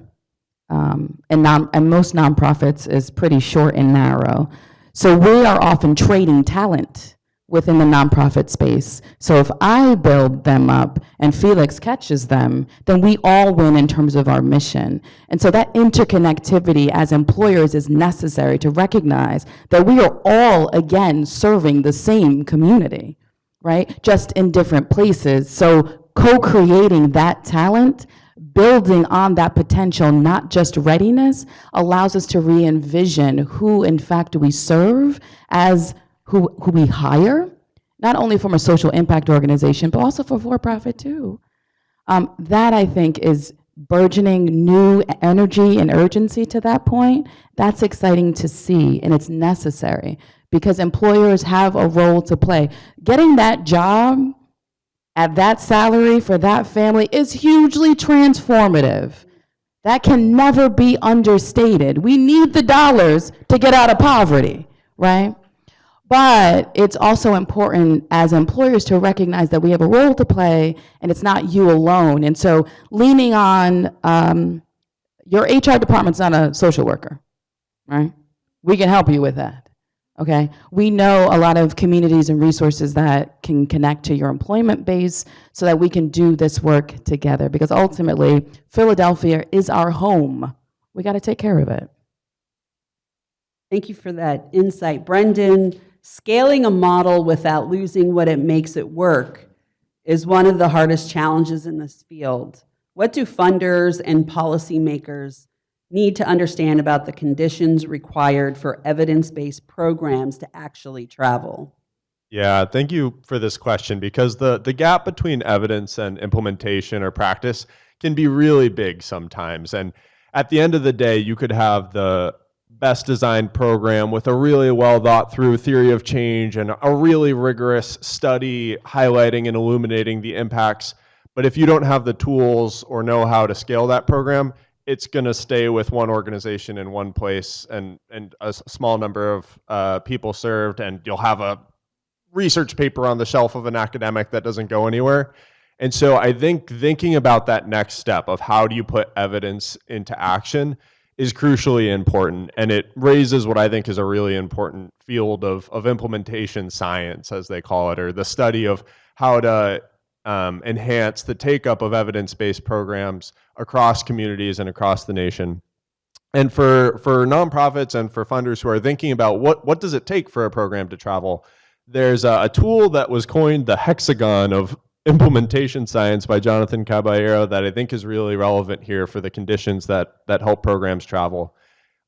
and most nonprofits is pretty short and narrow. So we are often trading talent within the nonprofit space. So if I build them up and Félix catches them, then we all win in terms of our mission. And so that interconnectivity as employers is necessary to recognize that we are all, again, serving the same community, right? Just in different places. So co-creating that talent, building on that potential, not just readiness, allows us to re-envision who, in fact, we serve as who we hire, not only from a social impact organization, but also for-profit too. That, I think, is burgeoning new energy and urgency to that point, that's exciting to see, and it's necessary because employers have a role to play. Getting that job at that salary for that family is hugely transformative. That can never be understated. We need the dollars to get out of poverty, right? But it's also important as employers to recognize that we have a role to play and it's not you alone. And so leaning on your HR department's not a social worker, right? We can help you with that, okay? We know a lot of communities and resources that can connect to your employment base so that we can do this work together because ultimately Philadelphia is our home. We got to take care of it. Thank you for that insight, Brendan. Scaling a model without losing what it makes it work is one of the hardest challenges in this field. What do funders and policymakers need to understand about the conditions required for evidence-based programs to actually travel? Yeah, thank you for this question because the gap between evidence and implementation or practice can be really big sometimes. And at the end of the day, you could have the best designed program with a really well thought through theory of change and a really rigorous study highlighting and illuminating the impacts. But if you don't have the tools or know how to scale that program, it's going to stay with one organization in one place and a small number of people served, and you'll have a research paper on the shelf of an academic that doesn't go anywhere. And so I think thinking about that next step of how do you put evidence into action is crucially important, and it raises what I think is a really important field of implementation science, as they call it, or the study of how to enhance the take-up of evidence-based programs across communities and across the nation. And for nonprofits and for funders who are thinking about what does it take for a program to travel, there's a tool that was coined the hexagon of implementation science by Jonathan Caballero that I think is really relevant here for the conditions that help programs travel.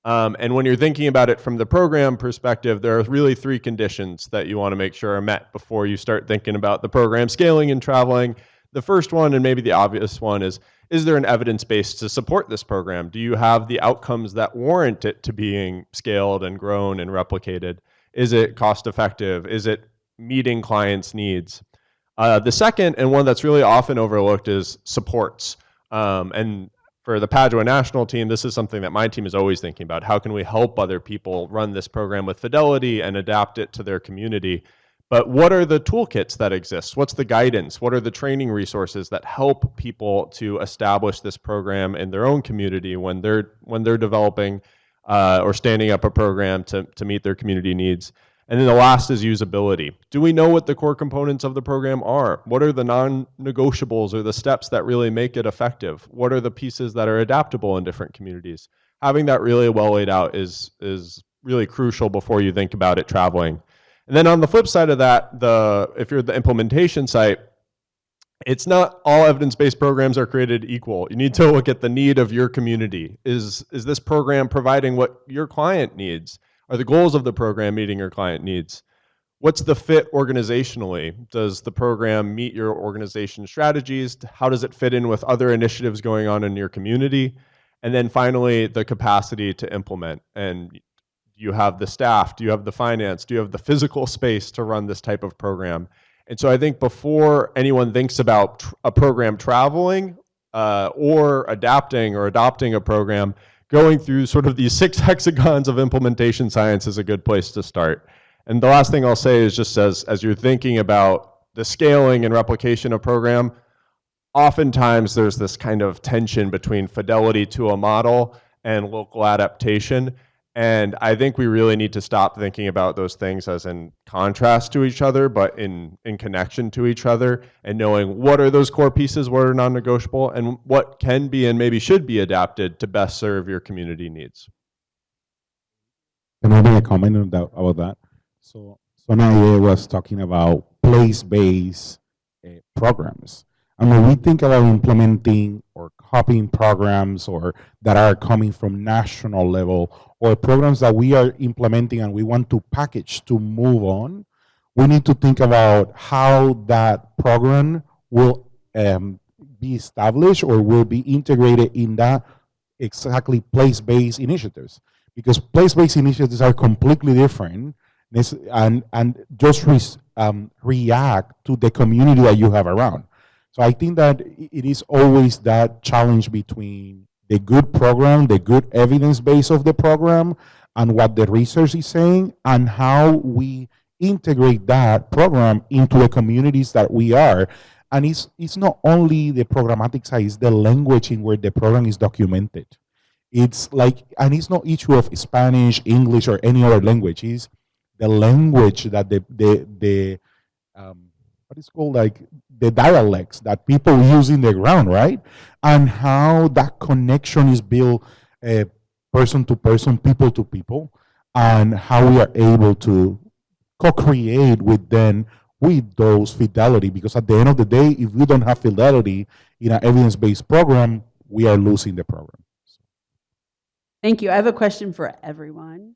And when you're thinking about it from the program perspective, there are really three conditions that you want to make sure are met before you start thinking about the program scaling and traveling. The first one, and maybe the obvious one, is there an evidence base to support this program? Do you have the outcomes that warrant it to being scaled and grown and replicated? Is it cost effective? Is it meeting clients' needs? The second, and one that's really often overlooked, is supports. And for the Padua national team, this is something that my team is always thinking about. How can we help other people run this program with fidelity and adapt it to their community? But what are the toolkits that exist? What's the guidance? What are the training resources that help people to establish this program in their own community when they're developing or standing up a program to meet their community needs? And then the last is usability. Do we know what the core components of the program are? What are the non-negotiables or the steps that really make it effective? What are the pieces that are adaptable in different communities? Having that really well laid out is really crucial before you think about it traveling. And then on the flip side of that, if you're the implementation site, it's not all evidence-based programs are created equal. You need to look at the need of your community. Is this program providing what your client needs? Are the goals of the program meeting your client needs? What's the fit organizationally? Does the program meet your organization strategies? How does it fit in with other initiatives going on in your community? And then finally, the capacity to implement. And do you have the staff? Do you have the finance? Do you have the physical space to run this type of program? And so I think before anyone thinks about a program traveling or adapting or adopting a program, going through sort of these 6 hexagons of implementation science is a good place to start. And the last thing I'll say is just as you're thinking about the scaling and replication of program, oftentimes there's this kind of tension between fidelity to a model and local adaptation. And I think we really need to stop thinking about those things as in contrast to each other, but in connection to each other, and knowing what are those core pieces, what are non-negotiable, and what can be and maybe should be adapted to best serve your community needs. Can I make a comment about that? So Sonia was talking about place-based programs. And when we think about implementing or copying programs or that are coming from national level or programs that we are implementing and we want to package to move on, we need to think about how that program will be established or will be integrated in that exactly place-based initiatives, because place-based initiatives are completely different and just react to the community that you have around. So I think that it is always that challenge between the good program, the good evidence base of the program, and what the research is saying, and how we integrate that program into the communities that we are. And it's not only the programmatic side, it's the language in where the program is documented. It's like, and it's not issue of Spanish, English, or any other language. It's the language that the what is called, like, the dialects that people use in the ground, right? And how that connection is built, person to person, people to people, and how we are able to co-create with them with those fidelity. Because at the end of the day, if we don't have fidelity in an evidence-based program, we are losing the program. Thank you. I have a question for everyone.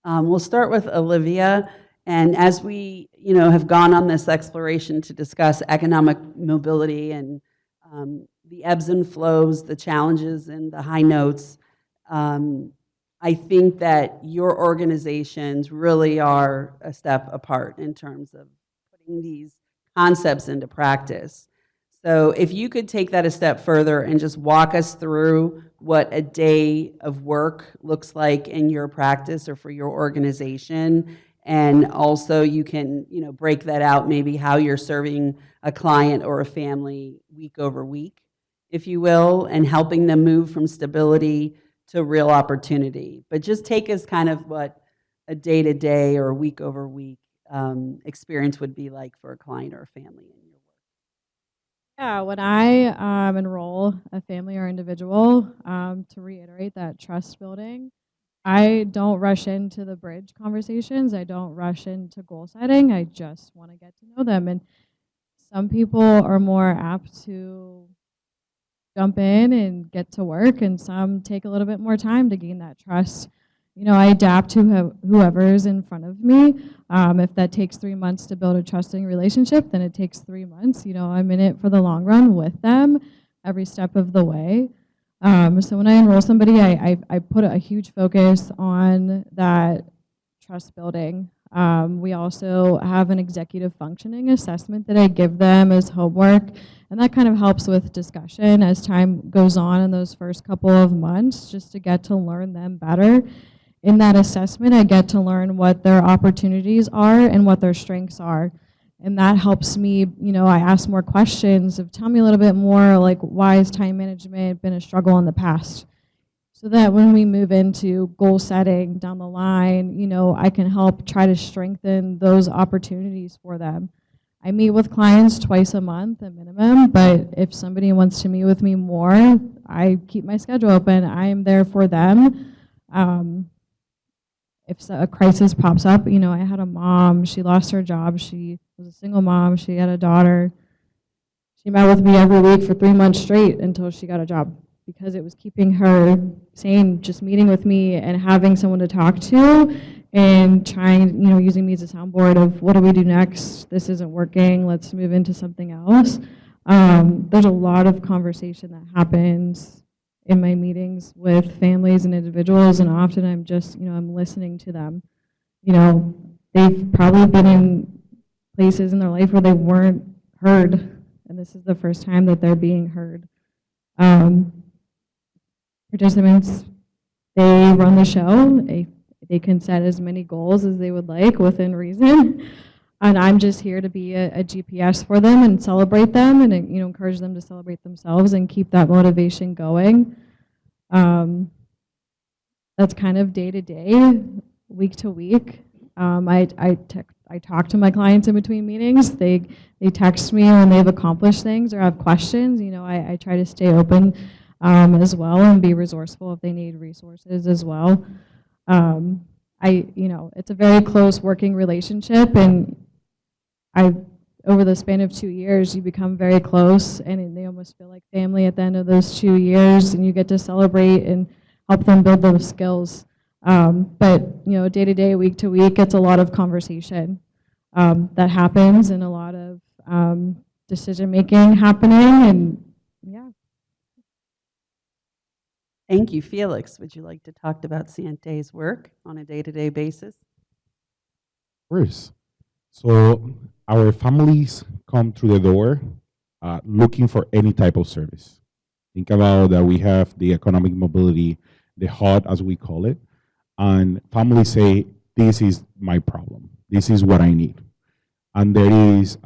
We'll start with Olivia. And as we, have gone on this exploration to discuss economic mobility and the ebbs and flows, the challenges and the high notes, I think that your organizations really are a step apart in terms of putting these concepts into practice. So if you could take that a step further and just walk us through what a day of work looks like in your practice or for your organization, and also you can, break that out, maybe how you're serving a client or a family week over week, if you will, and helping them move from stability to real opportunity. But just take us kind of what a day-to-day or week over week experience would be like for a client or a family in your work. Yeah, when I enroll a family or individual, to reiterate that trust building, I don't rush into the bridge conversations. I don't rush into goal setting. I just want to get to know them. And some people are more apt to jump in and get to work, and some take a little bit more time to gain that trust. I adapt to whoever's in front of me. If that takes 3 months to build a trusting relationship, then it takes 3 months. I'm in it for the long run with them every step of the way. So when I enroll somebody, I put a huge focus on that trust building. We also have an executive functioning assessment that I give them as homework, and that kind of helps with discussion as time goes on in those first couple of months, just to get to learn them better. In that assessment, I get to learn what their opportunities are and what their strengths are. And that helps me, I ask more questions of, tell me a little bit more, like, why has time management been a struggle in the past? So that when we move into goal setting down the line, I can help try to strengthen those opportunities for them. I meet with clients twice a month at minimum, but if somebody wants to meet with me more, I keep my schedule open. I am there for them. If a crisis pops up, I had a mom, she lost her job, she was a single mom, she had a daughter. She met with me every week for 3 months straight until she got a job, because it was keeping her sane, just meeting with me and having someone to talk to and trying, using me as a soundboard of, what do we do next? This isn't working, let's move into something else. There's a lot of conversation that happens in my meetings with families and individuals, and often I'm just, I'm listening to them. They've probably been in places in their life where they weren't heard, and this is the first time that they're being heard. Participants, they run the show. They can set as many goals as they would like within reason. And I'm just here to be a GPS for them and celebrate them, and encourage them to celebrate themselves and keep that motivation going. That's kind of day to day, week to week. I talk to my clients in between meetings. They text me when they've accomplished things or have questions. I try to stay open as well and be resourceful if they need resources as well. It's a very close working relationship, and over the span of 2 years, you become very close, and they almost feel like family at the end of those 2 years, and you get to celebrate and help them build those skills. But day to day, week to week, it's a lot of conversation that happens, and a lot of decision making happening, and yeah, Thank you. Felix, would you like to talk about Xiente's work on a day-to-day basis? First, so our families come through the door looking for any type of service. Think about that we have the economic mobility, the HUD as we call it, and families say, this is my problem. This is what I need. And there is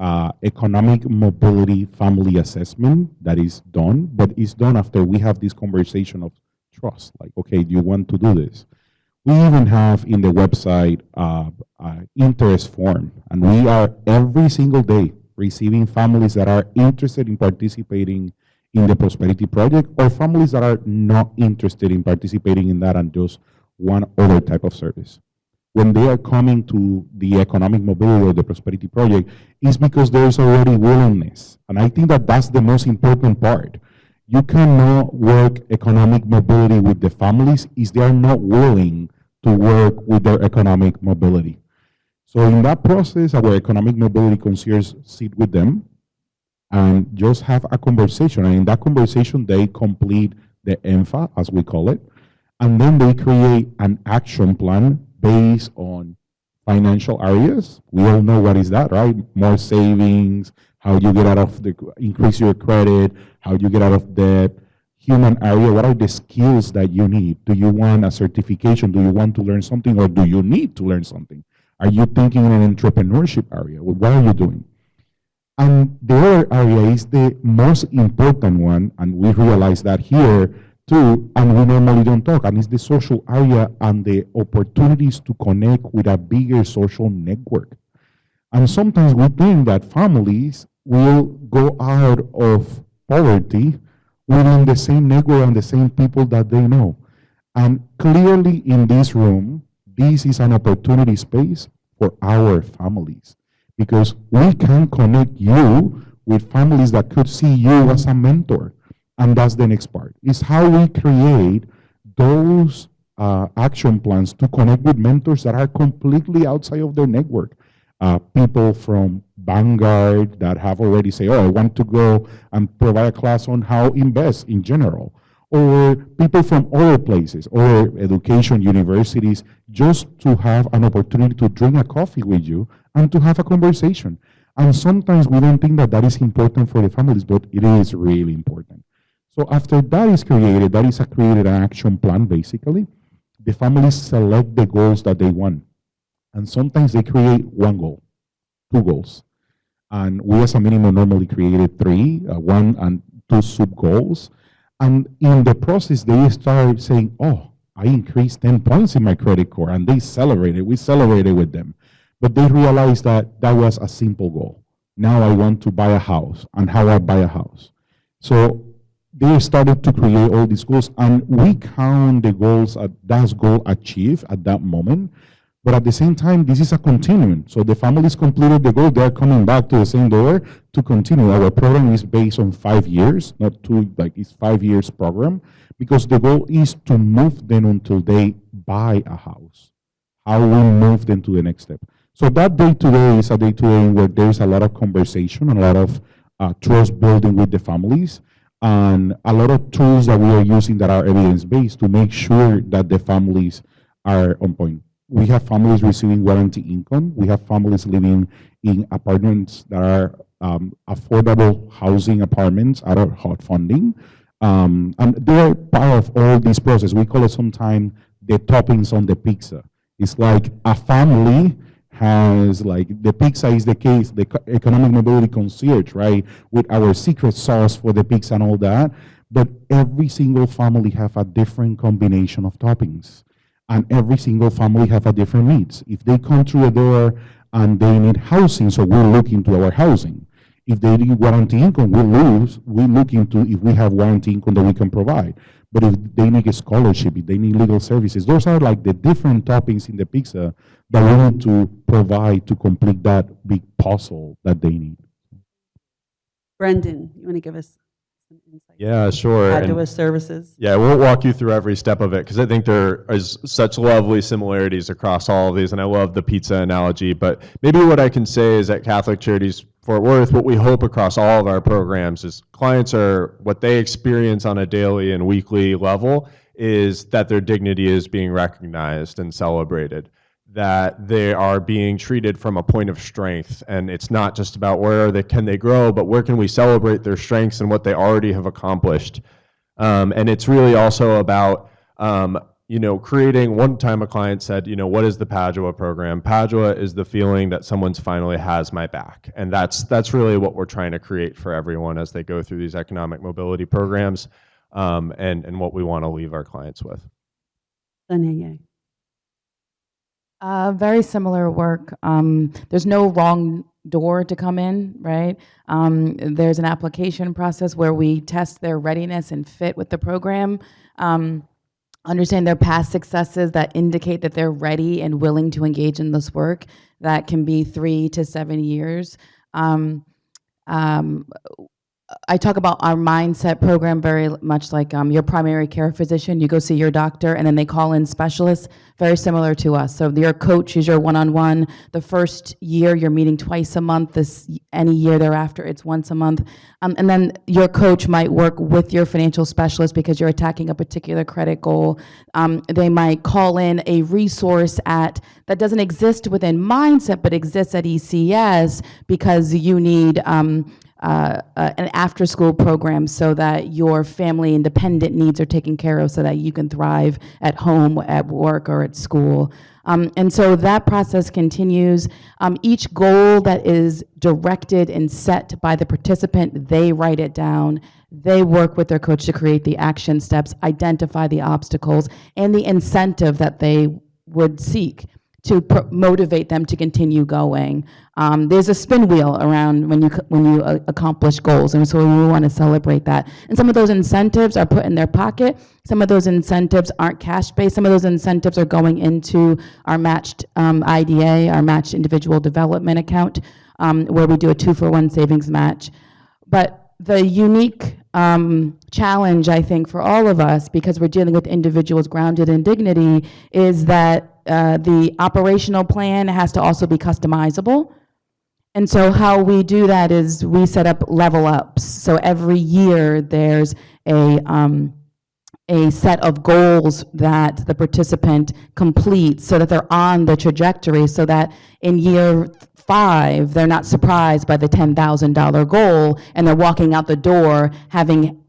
economic mobility family assessment that is done, but it's done after we have this conversation of trust. Like, okay, do you want to do this? We even have in the website interest form, and we are every single day receiving families that are interested in participating in the Prosperity Project, or families that are not interested in participating in that and just want other type of service. When they are coming to the economic mobility or the Prosperity Project, is because there's already willingness. And I think that that's the most important part. You cannot work economic mobility with the families if they are not willing to work with their economic mobility. So in that process, our economic mobility concierge sit with them and just have a conversation. And in that conversation, they complete the ENFA, as we call it, and then they create an action plan based on financial areas. We all know what is that, right? More savings, how you get out of increase your credit, how you get out of debt. Human area, what are the skills that you need? Do you want a certification? Do you want to learn something, or do you need to learn something? Are you thinking in an entrepreneurship area? Well, what are you doing? And the other area is the most important one, and we realize that here too, and we normally don't talk, and it's the social area and the opportunities to connect with a bigger social network. And sometimes we think that families will go out of poverty within the same network and the same people that they know. And clearly in this room, this is an opportunity space for our families, because we can connect you with families that could see you as a mentor. And that's the next part. It's how we create those action plans to connect with mentors that are completely outside of their network. People from Vanguard that have already said, oh, I want to go and provide a class on how invest in general. Or people from other places, or education, universities, just to have an opportunity to drink a coffee with you and to have a conversation. And sometimes we don't think that that is important for the families, but it is really important. So after that is created, that is created an action plan, basically. The families select the goals that they want. And sometimes they create one goal, two goals. And we as a minimum normally created three, one and two sub-goals. And in the process, they start saying, oh, I increased 10 points in my credit score, and they celebrated. We celebrated with them. But they realized that that was a simple goal. Now I want to buy a house, and how I buy a house. So they started to create all these goals, and we count the goals at that goal achieved at that moment. But at the same time, this is a continuum. So the families completed the goal, they're coming back to the same door to continue. Our program is based on 5 years, not two, like it's 5 years program, because the goal is to move them until they buy a house. How we move them to the next step. So that day-to-day is a day-to-day where there's a lot of conversation, a lot of trust building with the families, and a lot of tools that we are using that are evidence-based to make sure that the families are on point. We have families receiving warranty income. We have families living in apartments that are affordable housing apartments out of HUD funding. And they're part of all this process. We call it sometimes the toppings on the pizza. It's like a family has, like, the pizza is the case, the economic mobility concierge, right? With our secret sauce for the pizza and all that. But every single family have a different combination of toppings. And every single family have a different needs. If they come through the door and they need housing, so we'll look into our housing. If they need warranty income, we look into if we have warranty income that we can provide. But if they need a scholarship, if they need legal services, those are like the different toppings in the pizza that we need to provide to complete that big puzzle that they need. Brendan, you want to give us some insight? Yeah, sure. Adamary services. Yeah, I won't walk you through every step of it because I think there is such lovely similarities across all of these, and I love the pizza analogy. But maybe what I can say is at Catholic Charities Fort Worth, what we hope across all of our programs is clients are, what they experience on a daily and weekly level is that their dignity is being recognized and celebrated, that they are being treated from a point of strength. And it's not just about can they grow, but where can we celebrate their strengths and what they already have accomplished. And it's really also about, creating, one time a client said, what is the Padua program? Padua is the feeling that someone's finally has my back. And that's really what we're trying to create for everyone as they go through these economic mobility programs, and what we want to leave our clients with. Very similar work. There's no wrong door to come in, right? There's an application process where we test their readiness and fit with the program, understand their past successes that indicate that they're ready and willing to engage in this work. That can be 3 to 7 years. I talk about our mindset program very much like your primary care physician. You go see your doctor, and then they call in specialists, very similar to us. So your coach is your one-on-one. The first year, you're meeting twice a month. Any year thereafter, it's once a month. And then your coach might work with your financial specialist because you're attacking a particular credit goal. They might call in a resource that doesn't exist within Mindset, but exists at ECS because you need an after-school program so that your family independent needs are taken care of so that you can thrive at home, at work, or at school. And so that process continues. Each goal that is directed and set by the participant, they write it down. They work with their coach to create the action steps, identify the obstacles, and the incentive that they would seek to motivate them to continue going. There's a spin wheel around when you accomplish goals, and so we want to celebrate that. And some of those incentives are put in their pocket. Some of those incentives aren't cash-based. Some of those incentives are going into our matched IDA, our matched individual development account, where we do a 2-for-1 savings match. But the unique challenge, I think, for all of us, because we're dealing with individuals grounded in dignity, is that the operational plan has to also be customizable. And so how we do that is we set up level ups. So every year there's a set of goals that the participant completes so that they're on the trajectory, so that in year 5, they're not surprised by the $10,000 goal and they're walking out the door having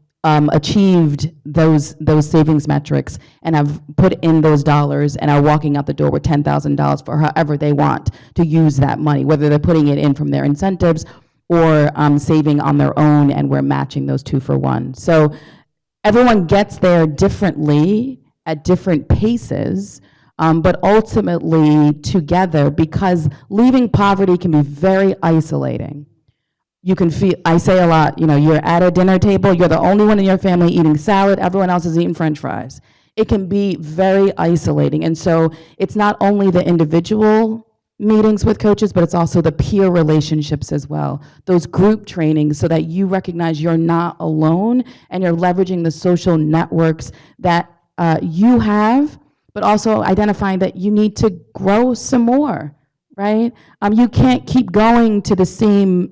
achieved those savings metrics and have put in those dollars and are walking out the door with $10,000 for however they want to use that money, whether they're putting it in from their incentives or saving on their own, and we're matching those 2-for-1. So everyone gets there differently at different paces, but ultimately together, because leaving poverty can be very isolating. You can feel, I say a lot, you're at a dinner table, you're the only one in your family eating salad, everyone else is eating French fries. It can be very isolating. And so it's not only the individual meetings with coaches, but it's also the peer relationships as well. Those group trainings so that you recognize you're not alone and you're leveraging the social networks that you have, but also identifying that you need to grow some more. Right? You can't keep going to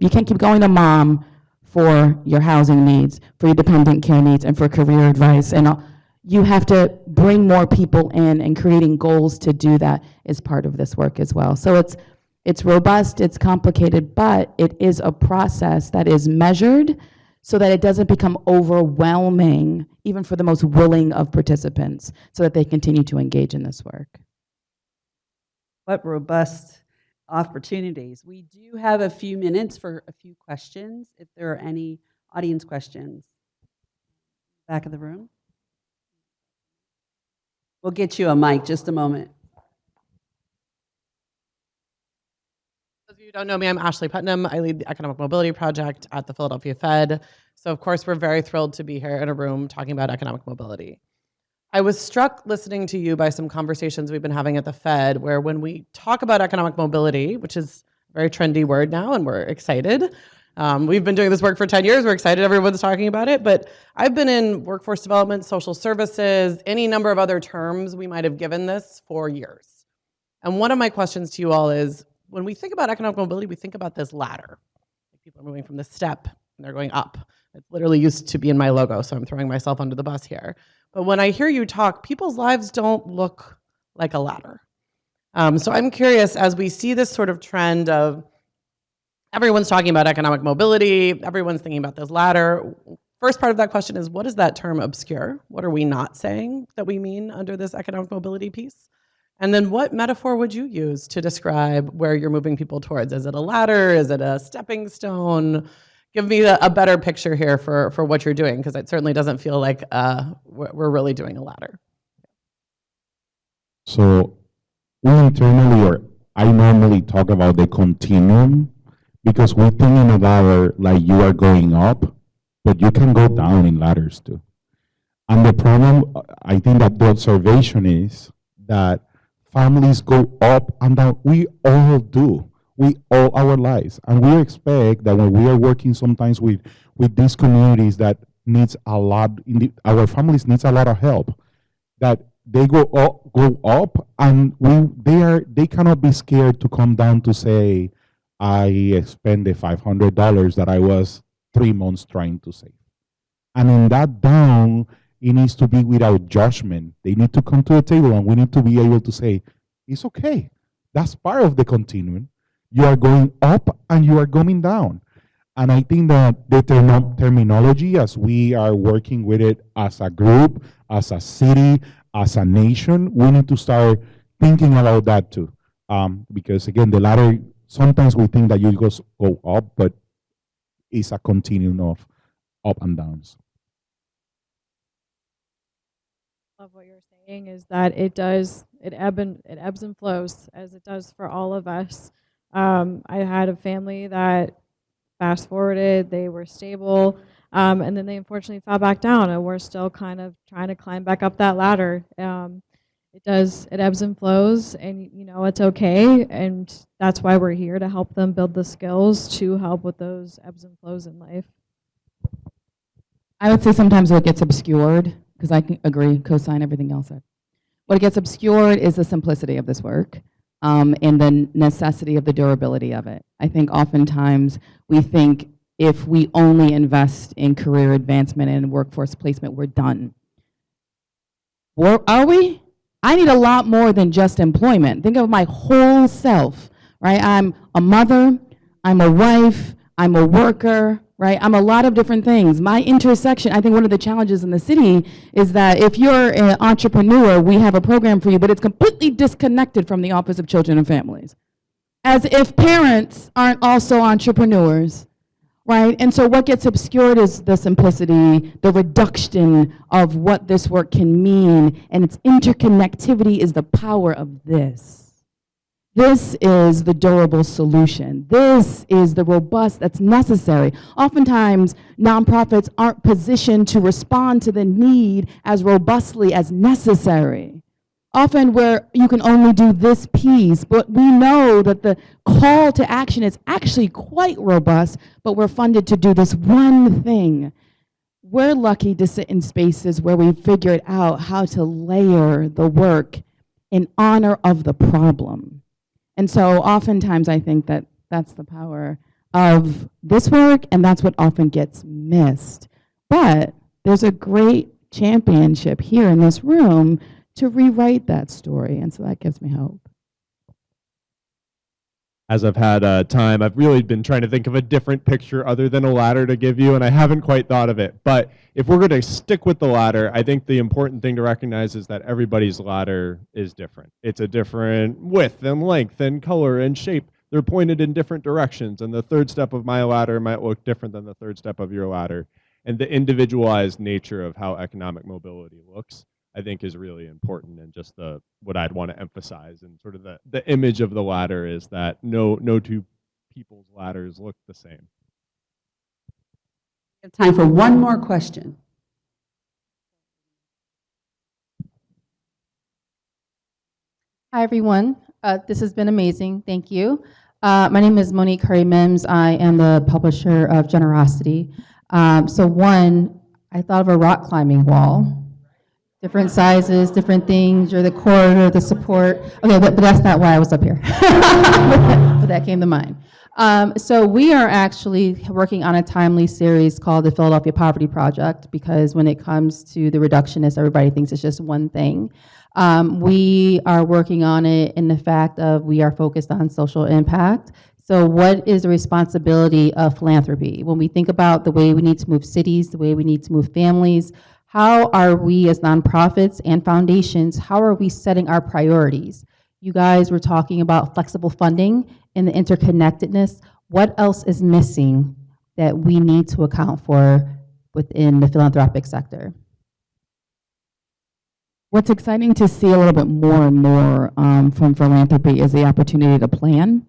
you can't keep going to mom for your housing needs, for your dependent care needs, and for career advice. And you have to bring more people in, and creating goals to do that is part of this work as well. So it's robust, it's complicated, but it is a process that is measured so that it doesn't become overwhelming, even for the most willing of participants, so that they continue to engage in this work. What robust opportunities. We do have a few minutes for a few questions, if there are any audience questions. Back of the room. We'll get you a mic, just a moment. Those of you who don't know me, I'm Ashley Putnam. I lead the Economic Mobility Project at the Philadelphia Fed. So of course, we're very thrilled to be here in a room talking about economic mobility. I was struck listening to you by some conversations we've been having at the Fed, where when we talk about economic mobility, which is a very trendy word now, and we're excited. We've been doing this work for 10 years. We're excited everyone's talking about it. But I've been in workforce development, social services, any number of other terms we might have given this for years. And one of my questions to you all is, when we think about economic mobility, we think about this ladder. People are moving from the step and they're going up. It literally used to be in my logo, so I'm throwing myself under the bus here. But when I hear you talk, people's lives don't look like a ladder. So I'm curious, as we see this sort of trend of everyone's talking about economic mobility, everyone's thinking about this ladder. First part of that question is, what is that term obscure? What are we not saying that we mean under this economic mobility piece? And then what metaphor would you use to describe where you're moving people towards? Is it a ladder? Is it a stepping stone? Give me a better picture here for what you're doing, because it certainly doesn't feel like we're really doing a ladder. So we internally, or I normally talk about the continuum, because we think in a ladder like you are going up, but you can go down in ladders too. And the problem, I think that the observation is that families go up and down. We all do. We all our lives. And we expect that when we are working sometimes with these communities that needs a lot, our families needs a lot of help, that they go up and they cannot be scared to come down to say, I spent the $500 that I was 3 months trying to save. And in that down, it needs to be without judgment. They need to come to the table and we need to be able to say, it's okay. That's part of the continuum. You are going up and you are going down. And I think that the terminology, as we are working with it as a group, as a city, as a nation, we need to start thinking about that too. Because again, the ladder, sometimes we think that you go up, but it's a continuum of up and downs. Love what you're saying is that it ebbs and flows, as it does for all of us. I had a family that fast forwarded, they were stable, and then they unfortunately fell back down, and we're still kind of trying to climb back up that ladder. It ebbs and flows, and it's okay, and that's why we're here, to help them build the skills to help with those ebbs and flows in life. I would say sometimes what gets obscured, because I can agree, co-sign everything else said. What gets obscured is the simplicity of this work, and the necessity of the durability of it. I think oftentimes we think if we only invest in career advancement and workforce placement, we're done. Or are we? I need a lot more than just employment. Think of my whole self, right? I'm a mother, I'm a wife, I'm a worker, right? I'm a lot of different things. My intersection, I think one of the challenges in the city is that if you're an entrepreneur, we have a program for you, but it's completely disconnected from the Office of Children and Families. As if parents aren't also entrepreneurs, right? And so what gets obscured is the simplicity, the reduction of what this work can mean, and its interconnectivity is the power of this. This is the durable solution. This is the robust that's necessary. Oftentimes, nonprofits aren't positioned to respond to the need as robustly as necessary. Often where you can only do this piece, but we know that the call to action is actually quite robust, but we're funded to do this one thing. We're lucky to sit in spaces where we figured out how to layer the work in honor of the problem. And so oftentimes I think that that's the power of this work, and that's what often gets missed. But there's a great championship here in this room to rewrite that story, and so that gives me hope. As I've had time, I've really been trying to think of a different picture other than a ladder to give you, and I haven't quite thought of it. But if we're going to stick with the ladder, I think the important thing to recognize is that everybody's ladder is different. It's a different width and length and color and shape. They're pointed in different directions, and the third step of my ladder might look different than the third step of your ladder. And the individualized nature of how economic mobility looks, I think, is really important, and just what I'd want to emphasize, and sort of the image of the ladder is that no two people's ladders look the same. We have time for one more question. Hi, everyone. This has been amazing. Thank you. My name is Monique Curry-Mims. I am the publisher of Generosity. So one, I thought of a rock climbing wall. Different sizes, different things. You're the corridor, the support. Okay, but that's not why I was up here. But that came to mind. So we are actually working on a timely series called the Philadelphia Poverty Project, because when it comes to the reductionists, everybody thinks it's just one thing. We are working on it in the fact of we are focused on social impact. So what is the responsibility of philanthropy? When we think about the way we need to move cities, the way we need to move families, how are we as nonprofits and foundations, how are we setting our priorities? You guys were talking about flexible funding and the interconnectedness. What else is missing that we need to account for within the philanthropic sector? What's exciting to see a little bit more and more from philanthropy is the opportunity to plan.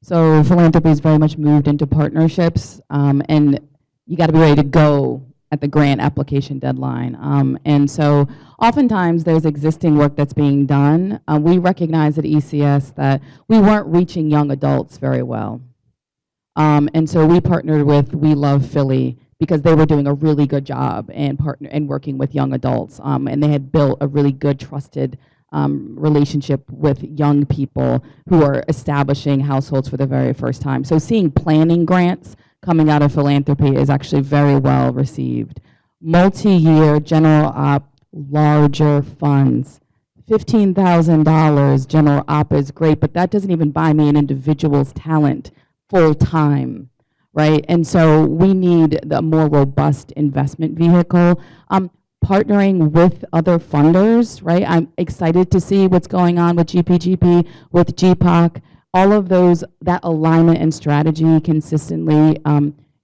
So philanthropy is very much moved into partnerships, and you got to be ready to go at the grant application deadline. And so oftentimes there's existing work that's being done. We recognize at ECS that we weren't reaching young adults very well. And so we partnered with We Love Philly because they were doing a really good job and working with young adults. And they had built a really good, trusted relationship with young people who are establishing households for the very first time. So seeing planning grants coming out of philanthropy is actually very well received. Multi-year general op, larger funds. $15,000 general op is great, but that doesn't even buy me an individual's talent full time, right? And so we need the more robust investment vehicle. Partnering with other funders, right? I'm excited to see what's going on with GPGP, with GPOC, all of those, that alignment and strategy consistently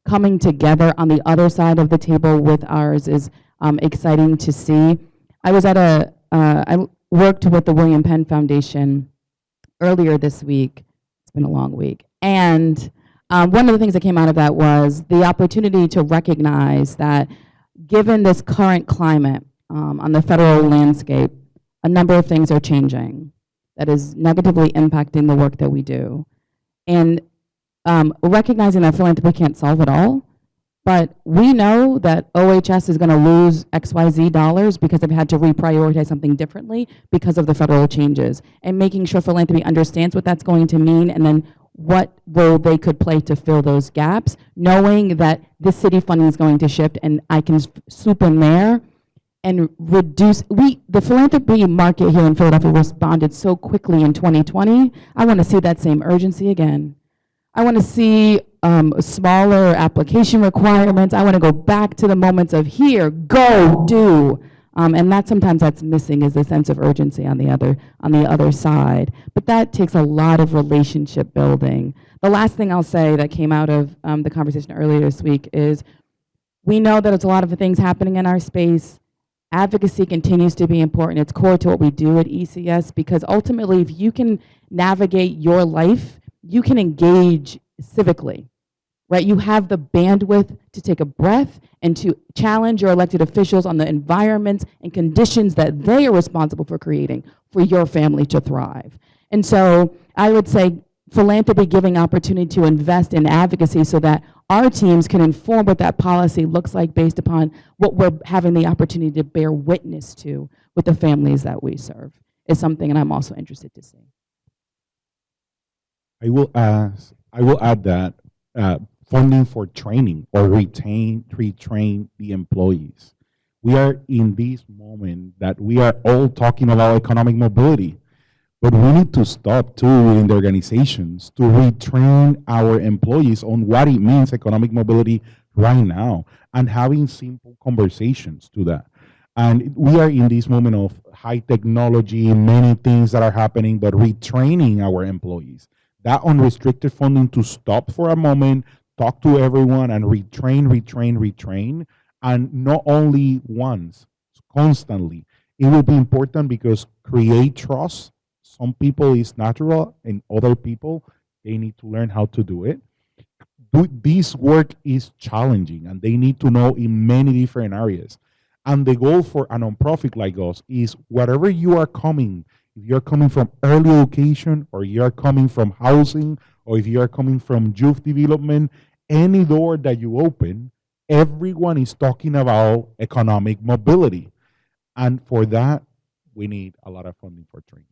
coming together on the other side of the table with ours is exciting to see. I was at I worked with the William Penn Foundation earlier this week. It's been a long week. And one of the things that came out of that was the opportunity to recognize that given this current climate on the federal landscape, a number of things are changing that is negatively impacting the work that we do. And recognizing that philanthropy can't solve it all, but we know that OHS is going to lose XYZ dollars because they've had to reprioritize something differently because of the federal changes, and making sure philanthropy understands what that's going to mean and then what role they could play to fill those gaps, knowing that this city funding is going to shift and I can swoop in there and reduce. The philanthropy market here in Philadelphia responded so quickly in 2020. I want to see that same urgency again. I want to see smaller application requirements. I want to go back to the moments of here, go, do. And that sometimes that's missing, is a sense of urgency on the other side. But that takes a lot of relationship building. The last thing I'll say that came out of the conversation earlier this week is we know that there's a lot of things happening in our space. Advocacy continues to be important. It's core to what we do at ECS, because ultimately if you can navigate your life, you can engage civically. Right, you have the bandwidth to take a breath and to challenge your elected officials on the environments and conditions that they are responsible for creating for your family to thrive. And so I would say philanthropy giving opportunity to invest in advocacy so that our teams can inform what that policy looks like based upon what we're having the opportunity to bear witness to with the families that we serve is something that I'm also interested to see. I will add that funding for training or retrain the employees. We are in this moment that we are all talking about economic mobility, but we need to stop too in the organizations to retrain our employees on what it means economic mobility right now, and having simple conversations to that. And we are in this moment of high technology, many things that are happening, but retraining our employees. That unrestricted funding to stop for a moment, talk to everyone and retrain, and not only once, constantly. It will be important because create trust. Some people is natural and other people, they need to learn how to do it. This work is challenging and they need to know in many different areas. And the goal for a nonprofit like us is wherever you are coming, if you're coming from early education or you're coming from housing or if you're coming from youth development, any door that you open, everyone is talking about economic mobility. And for that, we need a lot of funding for training.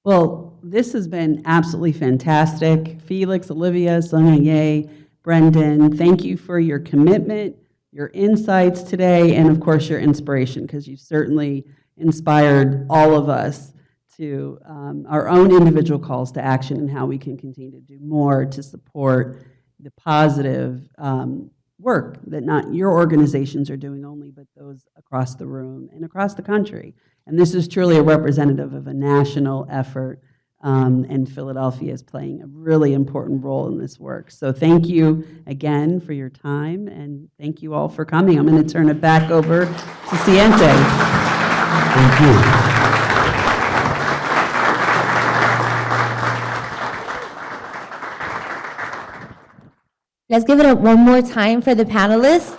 Well, this has been absolutely fantastic. Felix, Olivia, Sonia, Brendan, thank you for your commitment, your insights today, and of course your inspiration, because you certainly inspired all of us to our own individual calls to action and how we can continue to do more to support the positive work that not your organizations are doing only, but those across the room and across the country. And this is truly a representative of a national effort, and Philadelphia is playing a really important role in this work. So thank you again for your time, and thank you all for coming. I'm going to turn it back over to Xiente. Thank you. Let's give it up one more time for the panelists.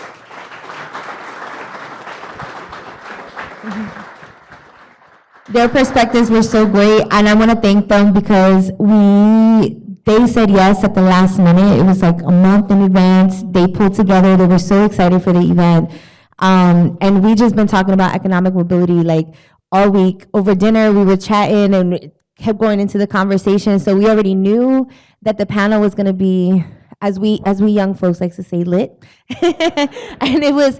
Their perspectives were so great, and I want to thank them because they said yes at the last minute. It was like a month in advance. They pulled together. They were so excited for the event. And we just been talking about economic mobility like all week. Over dinner, we were chatting and kept going into the conversation. So we already knew that the panel was going to be, as we young folks like to say, lit. and it was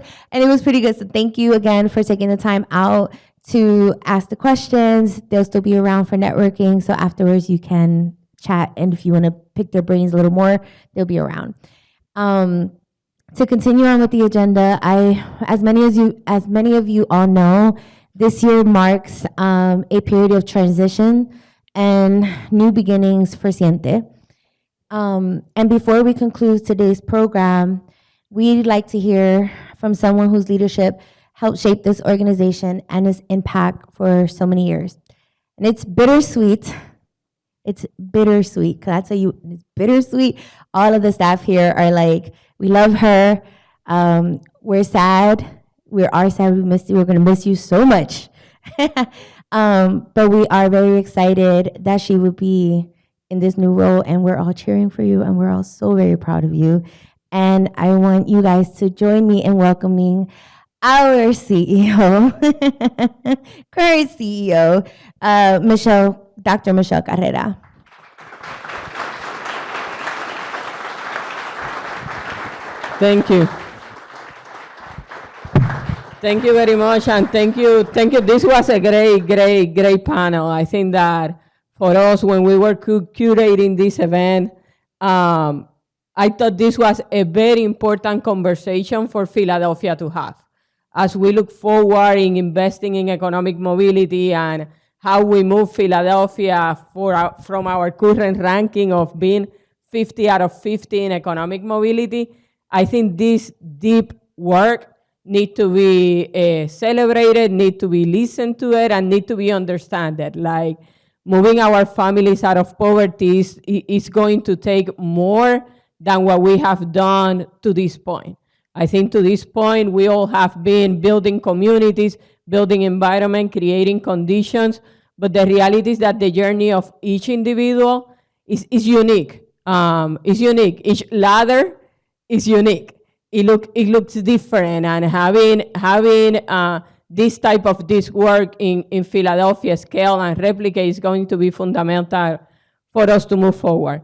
pretty good. So thank you again for taking the time out to ask the questions. They'll still be around for networking, so afterwards you can chat, and if you want to pick their brains a little more, they'll be around. To continue on with the agenda, as many of you all know, this year marks a period of transition and new beginnings for Xiente. And before we conclude today's program, we'd like to hear from someone whose leadership helped shape this organization and its impact for so many years. And it's bittersweet. It's bittersweet, because I tell you, it's bittersweet. All of the staff here are like, we love her. We're sad. We are sad. We miss you. We're going to miss you so much. But we are very excited that she would be in this new role, and we're all cheering for you, and we're all so very proud of you. And I want you guys to join me in welcoming our CEO, current CEO, Dr. Michelle Carrera. Thank you. Thank you very much, and thank you. This was a great panel. I think that for us, when we were curating this event, I thought this was a very important conversation for Philadelphia to have, as we look forward in investing in economic mobility and how we move Philadelphia from our current ranking of being 50 out of 50 in economic mobility. I think this deep work need to be celebrated, need to be listened to it, and need to be understood. Like, moving our families out of poverty is going to take more than what we have done to this point. I think to this point, we all have been building communities, building environment, creating conditions, but the reality is that the journey of each individual is unique. Each ladder is unique. It looks different, and having this type of work in Philadelphia scale and replicate is going to be fundamental for us to move forward.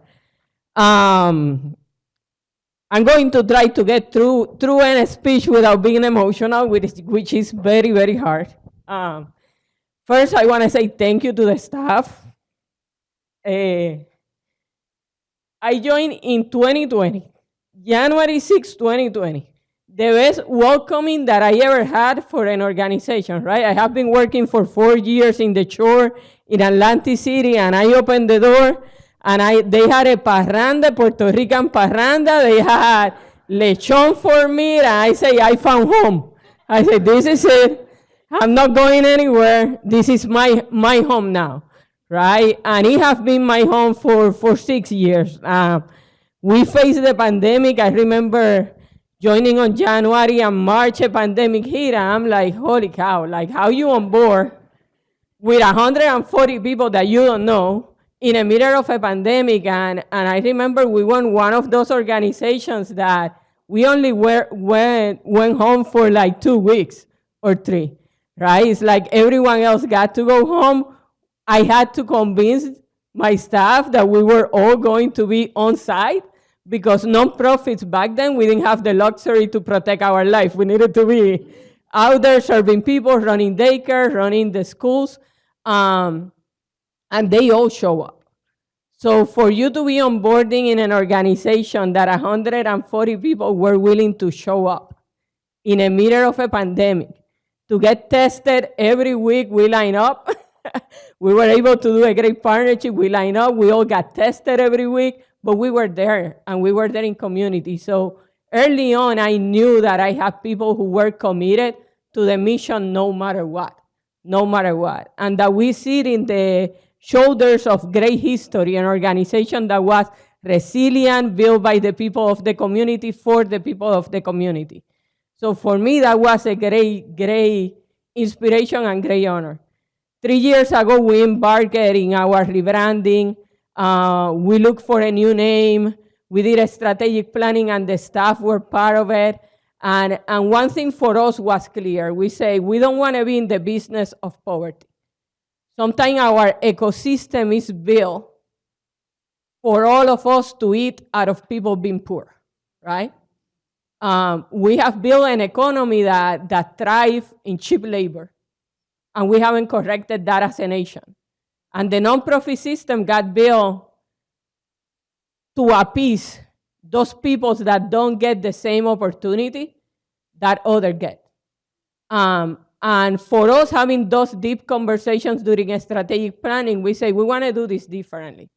I'm going to try to get through a speech without being emotional, which is very, very hard. First, I want to say thank you to the staff. I joined in 2020, January 6, 2020. The best welcoming that I ever had for an organization, right? I have been working for 4 years in the shore in Atlantic City, and I opened the door, and they had a parranda, Puerto Rican parranda. They had lechon for me, and I say, I found home. I said, this is it. I'm not going anywhere. This is my home now, right? And it has been my home for 6 years. We faced the pandemic. I remember joining on January and March, a pandemic hit, and I'm like, holy cow, like, how you on board with 140 people that you don't know in the middle of a pandemic? And I remember we were one of those organizations that we only went home for like 2 weeks or 3, right? It's like everyone else got to go home. I had to convince my staff that we were all going to be on site because nonprofits back then, we didn't have the luxury to protect our life. We needed to be out there serving people, running daycare, running the schools, and they all show up. So for you to be onboarding in an organization that 140 people were willing to show up in the middle of a pandemic, to get tested every week, we line up. We were able to do a great partnership. We line up. We all got tested every week, but we were there, and we were there in community. So early on, I knew that I had people who were committed to the mission no matter what, and that we sit in the shoulders of great history, an organization that was resilient, built by the people of the community, for the people of the community. So for me, that was a great inspiration and great honor. 3 years ago, we embarked in our rebranding. We looked for a new name. We did a strategic planning, and the staff were part of it. And one thing for us was clear. We say, we don't want to be in the business of poverty. Sometimes our ecosystem is built for all of us to eat out of people being poor, right? We have built an economy that thrives in cheap labor, and we haven't corrected that as a nation. And the nonprofit system got built to appease those people that don't get the same opportunity that others get. And for us, having those deep conversations during a strategic planning, we say we want to do this differently.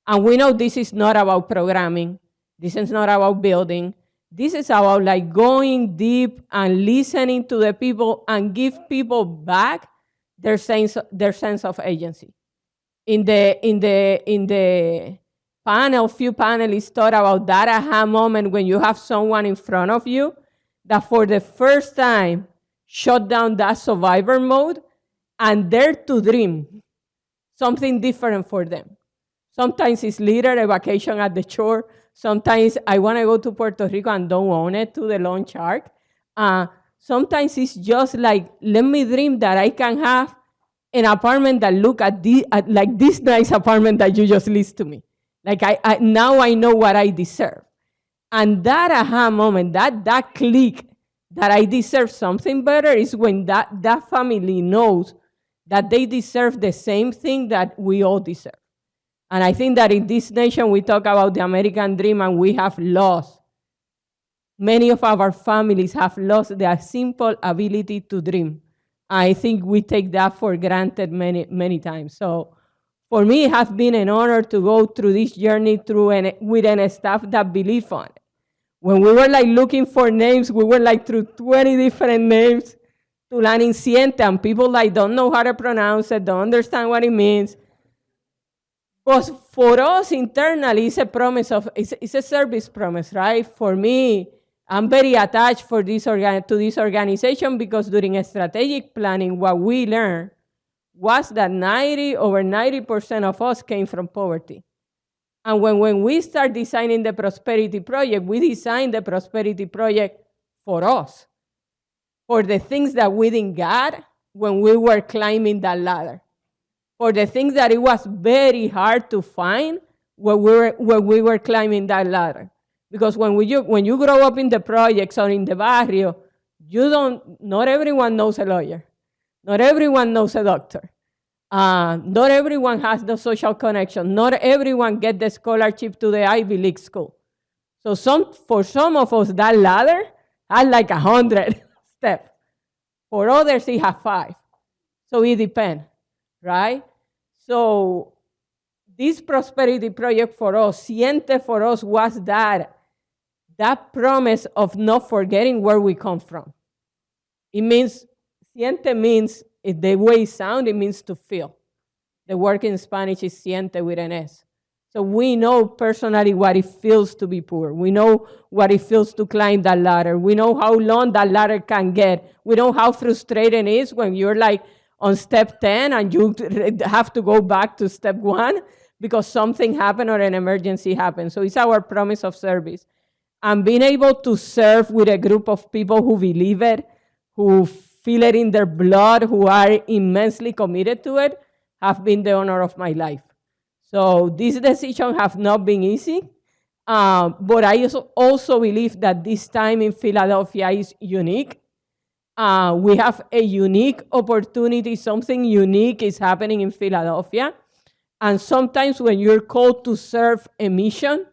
And we know this is not about programming. This is not about building. This is about like going deep and listening to the people and give people back their sense of agency. In the panel, few panelists thought about that aha moment when you have someone in front of you that for the first time shut down that survivor mode and dare to dream something different for them. Sometimes it's literally a vacation at the shore. Sometimes I want to go to Puerto Rico and don't own it to the lawn shark. Sometimes it's just like, let me dream that I can have an apartment that look like this nice apartment that you just list to me. Like now I know what I deserve. And that aha moment, that click that I deserve something better is when that family knows that they deserve the same thing that we all deserve. And I think that in this nation, we talk about the American dream, and we have lost. Many of our families have lost their simple ability to dream. I think we take that for granted many, many times. So for me, it has been an honor to go through this journey with a staff that believe on it. When we were like looking for names, we were like through 20 different names to land in Xiente, and people like don't know how to pronounce it, don't understand what it means. Because for us internally, it's a promise it's a service promise, right? For me, I'm very attached to this organization because during a strategic planning, what we learned was that over 90% of us came from poverty. And when we start designing the Prosperity Project, we designed the Prosperity Project for us, for the things that we didn't get when we were climbing that ladder, for the things that it was very hard to find when we were climbing that ladder. Because when you grow up in the projects or in the barrio, not everyone knows a lawyer. Not everyone knows a doctor. Not everyone has the social connection. Not everyone gets the scholarship to the Ivy League school. So for some of us, that ladder has like 100 steps. For others, it has 5. So it depends, right? So this Prosperity Project for us, Xiente for us, was that promise of not forgetting where we come from. It means, Xiente means, the way it sounds, it means to feel. The word in Spanish is siente with an S. So we know personally what it feels to be poor. We know what it feels to climb that ladder. We know how long that ladder can get. We know how frustrating it is when you're like on step 10 and you have to go back to step 1 because something happened or an emergency happened. So it's our promise of service. And being able to serve with a group of people who believe it, who feel it in their blood, who are immensely committed to it, have been the honor of my life. So this decision have not been easy, but I also believe that this time in Philadelphia is unique. We have a unique opportunity, something unique is happening in Philadelphia. And sometimes when you're called to serve a mission,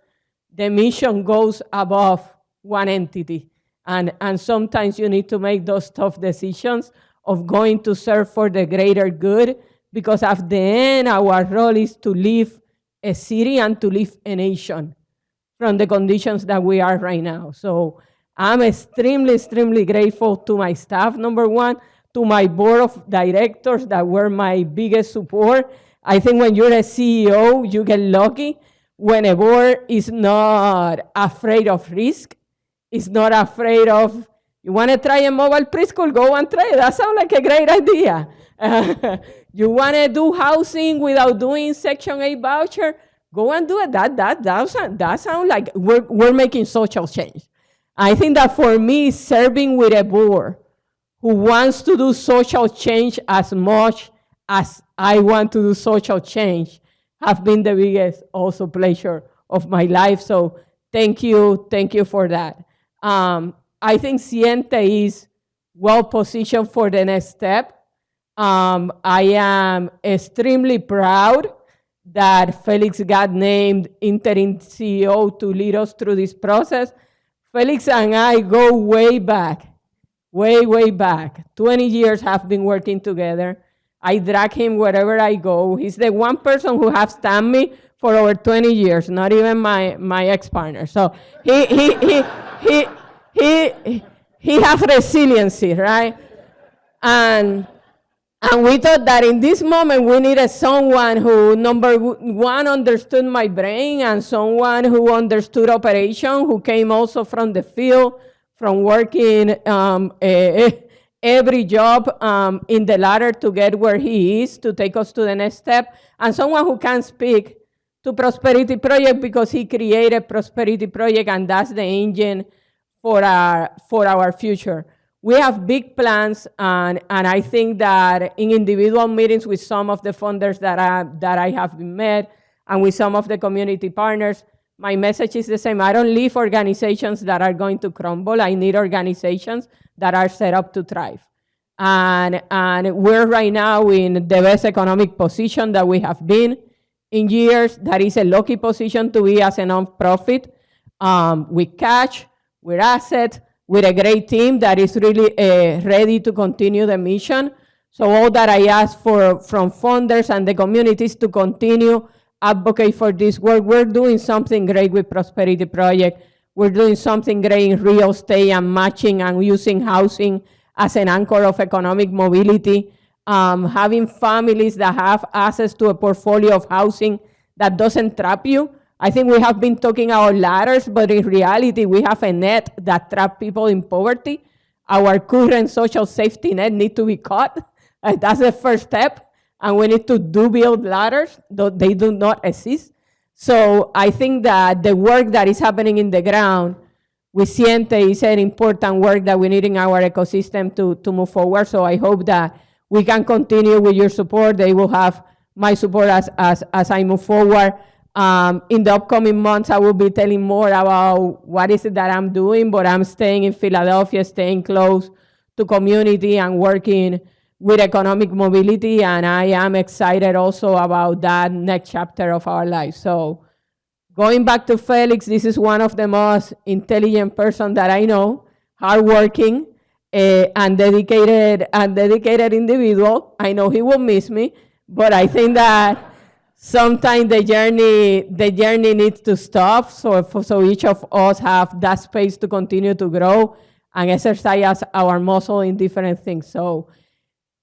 the mission goes above one entity. And sometimes you need to make those tough decisions of going to serve for the greater good, because at the end, our role is to leave a city and to leave a nation from the conditions that we are right now. So I'm extremely, extremely grateful to my staff, number one, to my board of directors that were my biggest support. I think when you're a CEO, you get lucky when a board is not afraid of risk, is not afraid of, you want to try a mobile preschool, go and try it. That sounds like a great idea. You want to do housing without doing Section 8 voucher, go and do it. That sounds like we're making social change. I think that for me, serving with a board who wants to do social change as much as I want to do social change have been the biggest also pleasure of my life. So thank you for that. I think Xiente is well positioned for the next step. I am extremely proud that Félix got named interim CEO to lead us through this process. Félix and I go way back, way back. 20 years have been working together. I drag him wherever I go. He's the one person who has stand me for over 20 years, not even my ex-partner. So he has resiliency, right? And we thought that in this moment we needed someone who, number one, understood my brain, and someone who understood operation, who came also from the field, from working every job in the ladder to get where he is, to take us to the next step, and someone who can speak to Prosperity Project because he created Prosperity Project, and that's the engine for our future. We have big plans, and I think that in individual meetings with some of the funders that I have been met, and with some of the community partners, my message is the same. I don't leave organizations that are going to crumble. I need organizations that are set up to thrive. And we're right now in the best economic position that we have been in years. That is a lucky position to be as a nonprofit, with cash, with assets, with a great team that is really ready to continue the mission. So all that I ask from funders and the communities to continue advocate for this work. We're doing something great with Prosperity Project. We're doing something great in real estate and matching and using housing as an anchor of economic mobility. Having families that have access to a portfolio of housing that doesn't trap you. I think we have been talking about ladders, but in reality, we have a net that traps people in poverty. Our current social safety net needs to be cut. That's the first step. And we need to build ladders, though they do not exist. So I think that the work that is happening in the ground with Xiente is an important work that we need in our ecosystem to move forward. So I hope that we can continue with your support. They will have my support as I move forward. In the upcoming months, I will be telling more about what is it that I'm doing, but I'm staying in Philadelphia, staying close to community and working with economic mobility, and I am excited also about that next chapter of our life. So going back to Félix, this is one of the most intelligent person that I know, hardworking and dedicated individual. I know he will miss me, but I think that sometimes the journey needs to stop, so each of us have that space to continue to grow and exercise our muscle in different things. So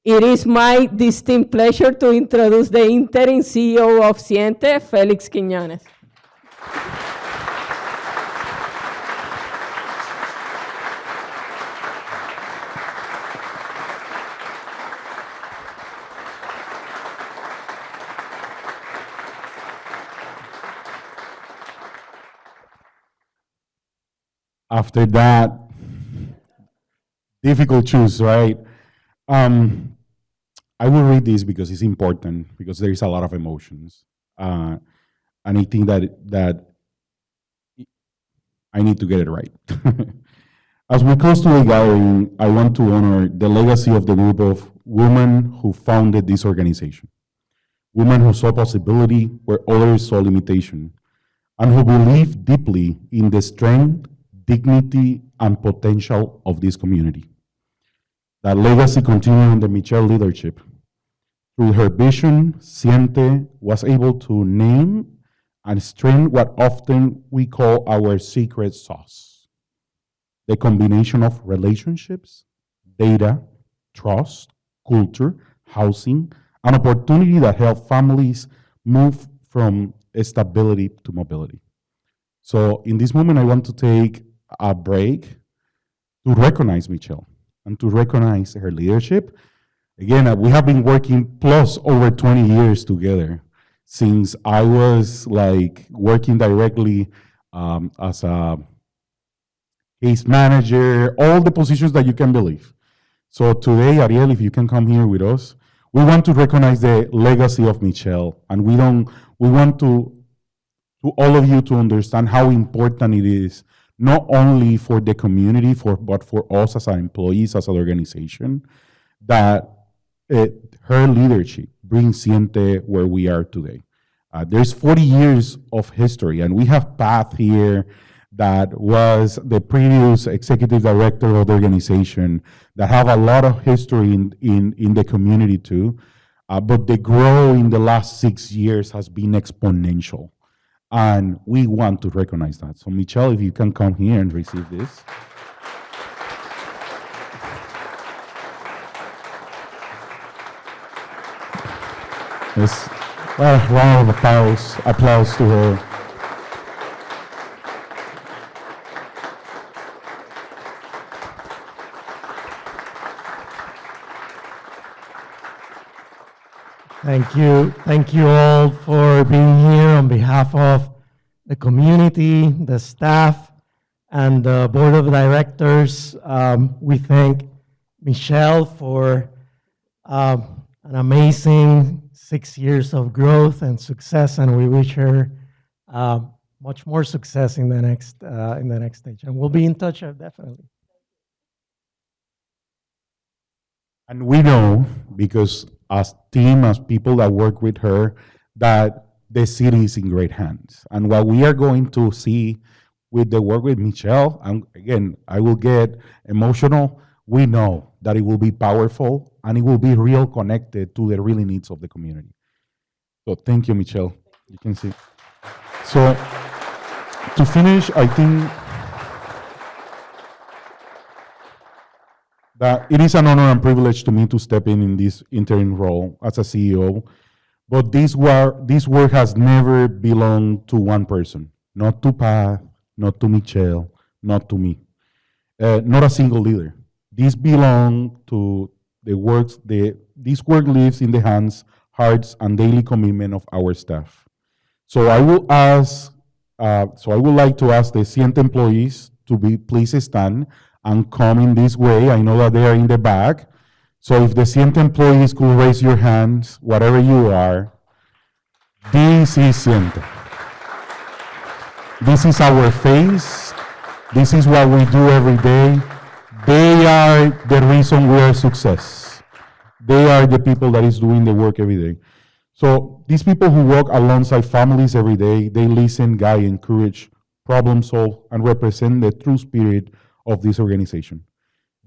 it is my distinct pleasure to introduce the interim CEO of Xiente, Félix Quinones. After that, difficult choice, right? I will read this because it's important, because there is a lot of emotions. And I think that I need to get it right. As we close to the gathering, I want to honor the legacy of the group of women who founded this organization. Women who saw possibility where others saw limitation, and who believe deeply in the strength, dignity, and potential of this community. That legacy continued under Michelle's leadership. Through her vision, Xiente was able to name and strengthen what often we call our secret sauce. The combination of relationships, data, trust, culture, housing, and opportunity that help families move from stability to mobility. So in this moment, I want to take a break to recognize Michelle and to recognize her leadership. Again, we have been working plus over 20 years together since I was like working directly as a case manager, all the positions that you can believe. So today, Ariel, if you can come here with us, we want to recognize the legacy of Michelle, and we want to all of you to understand how important it is, not only for the community, but for us as our employees, as an organization, that her leadership brings Xiente where we are today. There's 40 years of history, and we have Path here that was the previous executive director of the organization that have a lot of history in the community too. But the growth in the last 6 years has been exponential. And we want to recognize that. So Michelle, if you can come here and receive this. Yes. Well, round of applause to her. Thank you all for being here on behalf of the community, the staff, and the board of directors. We thank Michelle for an amazing 6 years of growth and success, and we wish her much more success in the next stage. And we'll be in touch, definitely. And we know, because as team, as people that work with her, that the city is in great hands. And what we are going to see with the work with Michelle, and again, I will get emotional, we know that it will be powerful and it will be real connected to the real needs of the community. So thank you, Michelle. You can see. So to finish, I think that it is an honor and privilege to me to step in this interim role as a CEO, but this work has never belonged to one person, not to Pat, not to Michelle, not to me, not a single leader. This belongs to the works, this work lives in the hands, hearts, and daily commitment of our staff. So I would like to ask the Xiente employees to please stand and come in this way. I know that they are in the back. So if the Xiente employees could raise your hands, whatever you are, this is Xiente. This is our face. This is what we do every day. They are the reason we are success. They are the people that is doing the work every day. So these people who work alongside families every day, they listen, guide, encourage, problem solve, and represent the true spirit of this organization.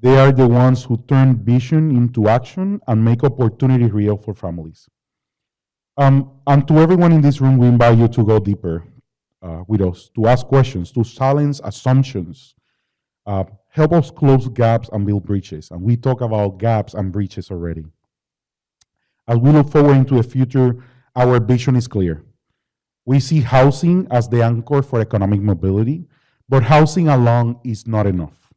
They are the ones who turn vision into action and make opportunity real for families. And to everyone in this room, we invite you to go deeper with us, to ask questions, to challenge assumptions, help us close gaps and build bridges. And we talk about gaps and bridges already. As we look forward into the future, our vision is clear. We see housing as the anchor for economic mobility, but housing alone is not enough.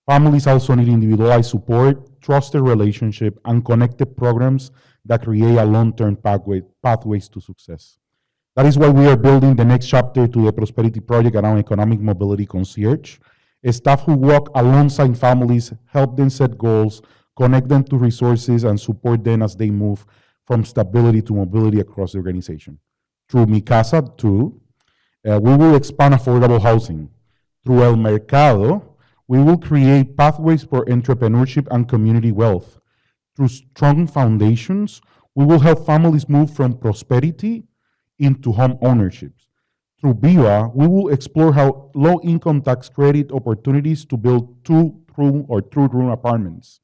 Families also need individualized support, trusted relationship, and connected programs that create a long-term pathways to success. That is why we are building the next chapter to the Prosperity Project around economic mobility concierge, a staff who work alongside families, help them set goals, connect them to resources, and support them as they move from stability to mobility across the organization. Through Mi Casa 2, we will expand affordable housing. Through El Mercado, we will create pathways for entrepreneurship and community wealth. Through strong foundations, we will help families move from prosperity into home ownership. Through BIVA, we will explore how low-income tax credit opportunities to build two-room or three-room apartments.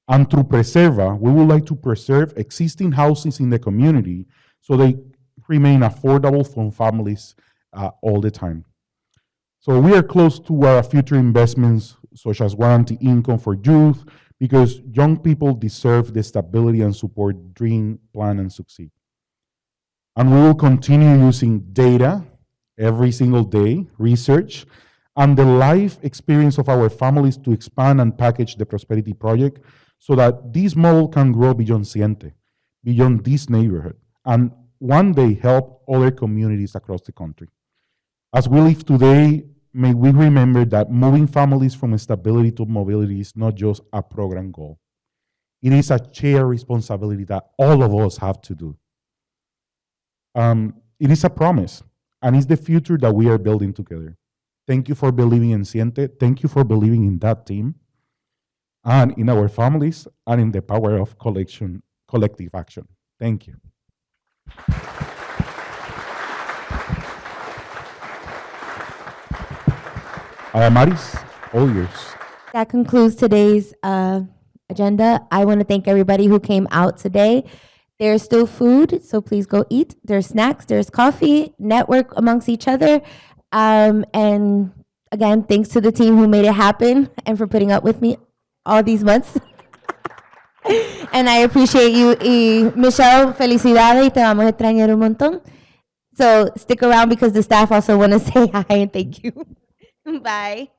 And through Preserva, we would like to preserve existing houses in the community so they remain affordable for families all the time. So we are close to our future investments, such as guaranteed income for youth, because young people deserve the stability and support, dream, plan, and succeed. And we will continue using data every single day, research, and the life experience of our families to expand and package the Prosperity Project so that this model can grow beyond Xiente, beyond this neighborhood, and one day help other communities across the country. As we live today, may we remember that moving families from stability to mobility is not just a program goal. It is a shared responsibility that all of us have to do. It is a promise, and it's the future that we are building together. Thank you for believing in Xiente. Thank you for believing in that team, and in our families, and in the power of collective action. Thank you. Adamaris, all yours. That concludes today's agenda. I want to thank everybody who came out today. There's still food, so please go eat. There's snacks, there's coffee, network amongst each other. And again, thanks to the team who made it happen and for putting up with me all these months. And I appreciate you. Y Michelle, felicidades, y te vamos a extrañar un montón. So stick around because the staff also want to say hi and thank you. Bye.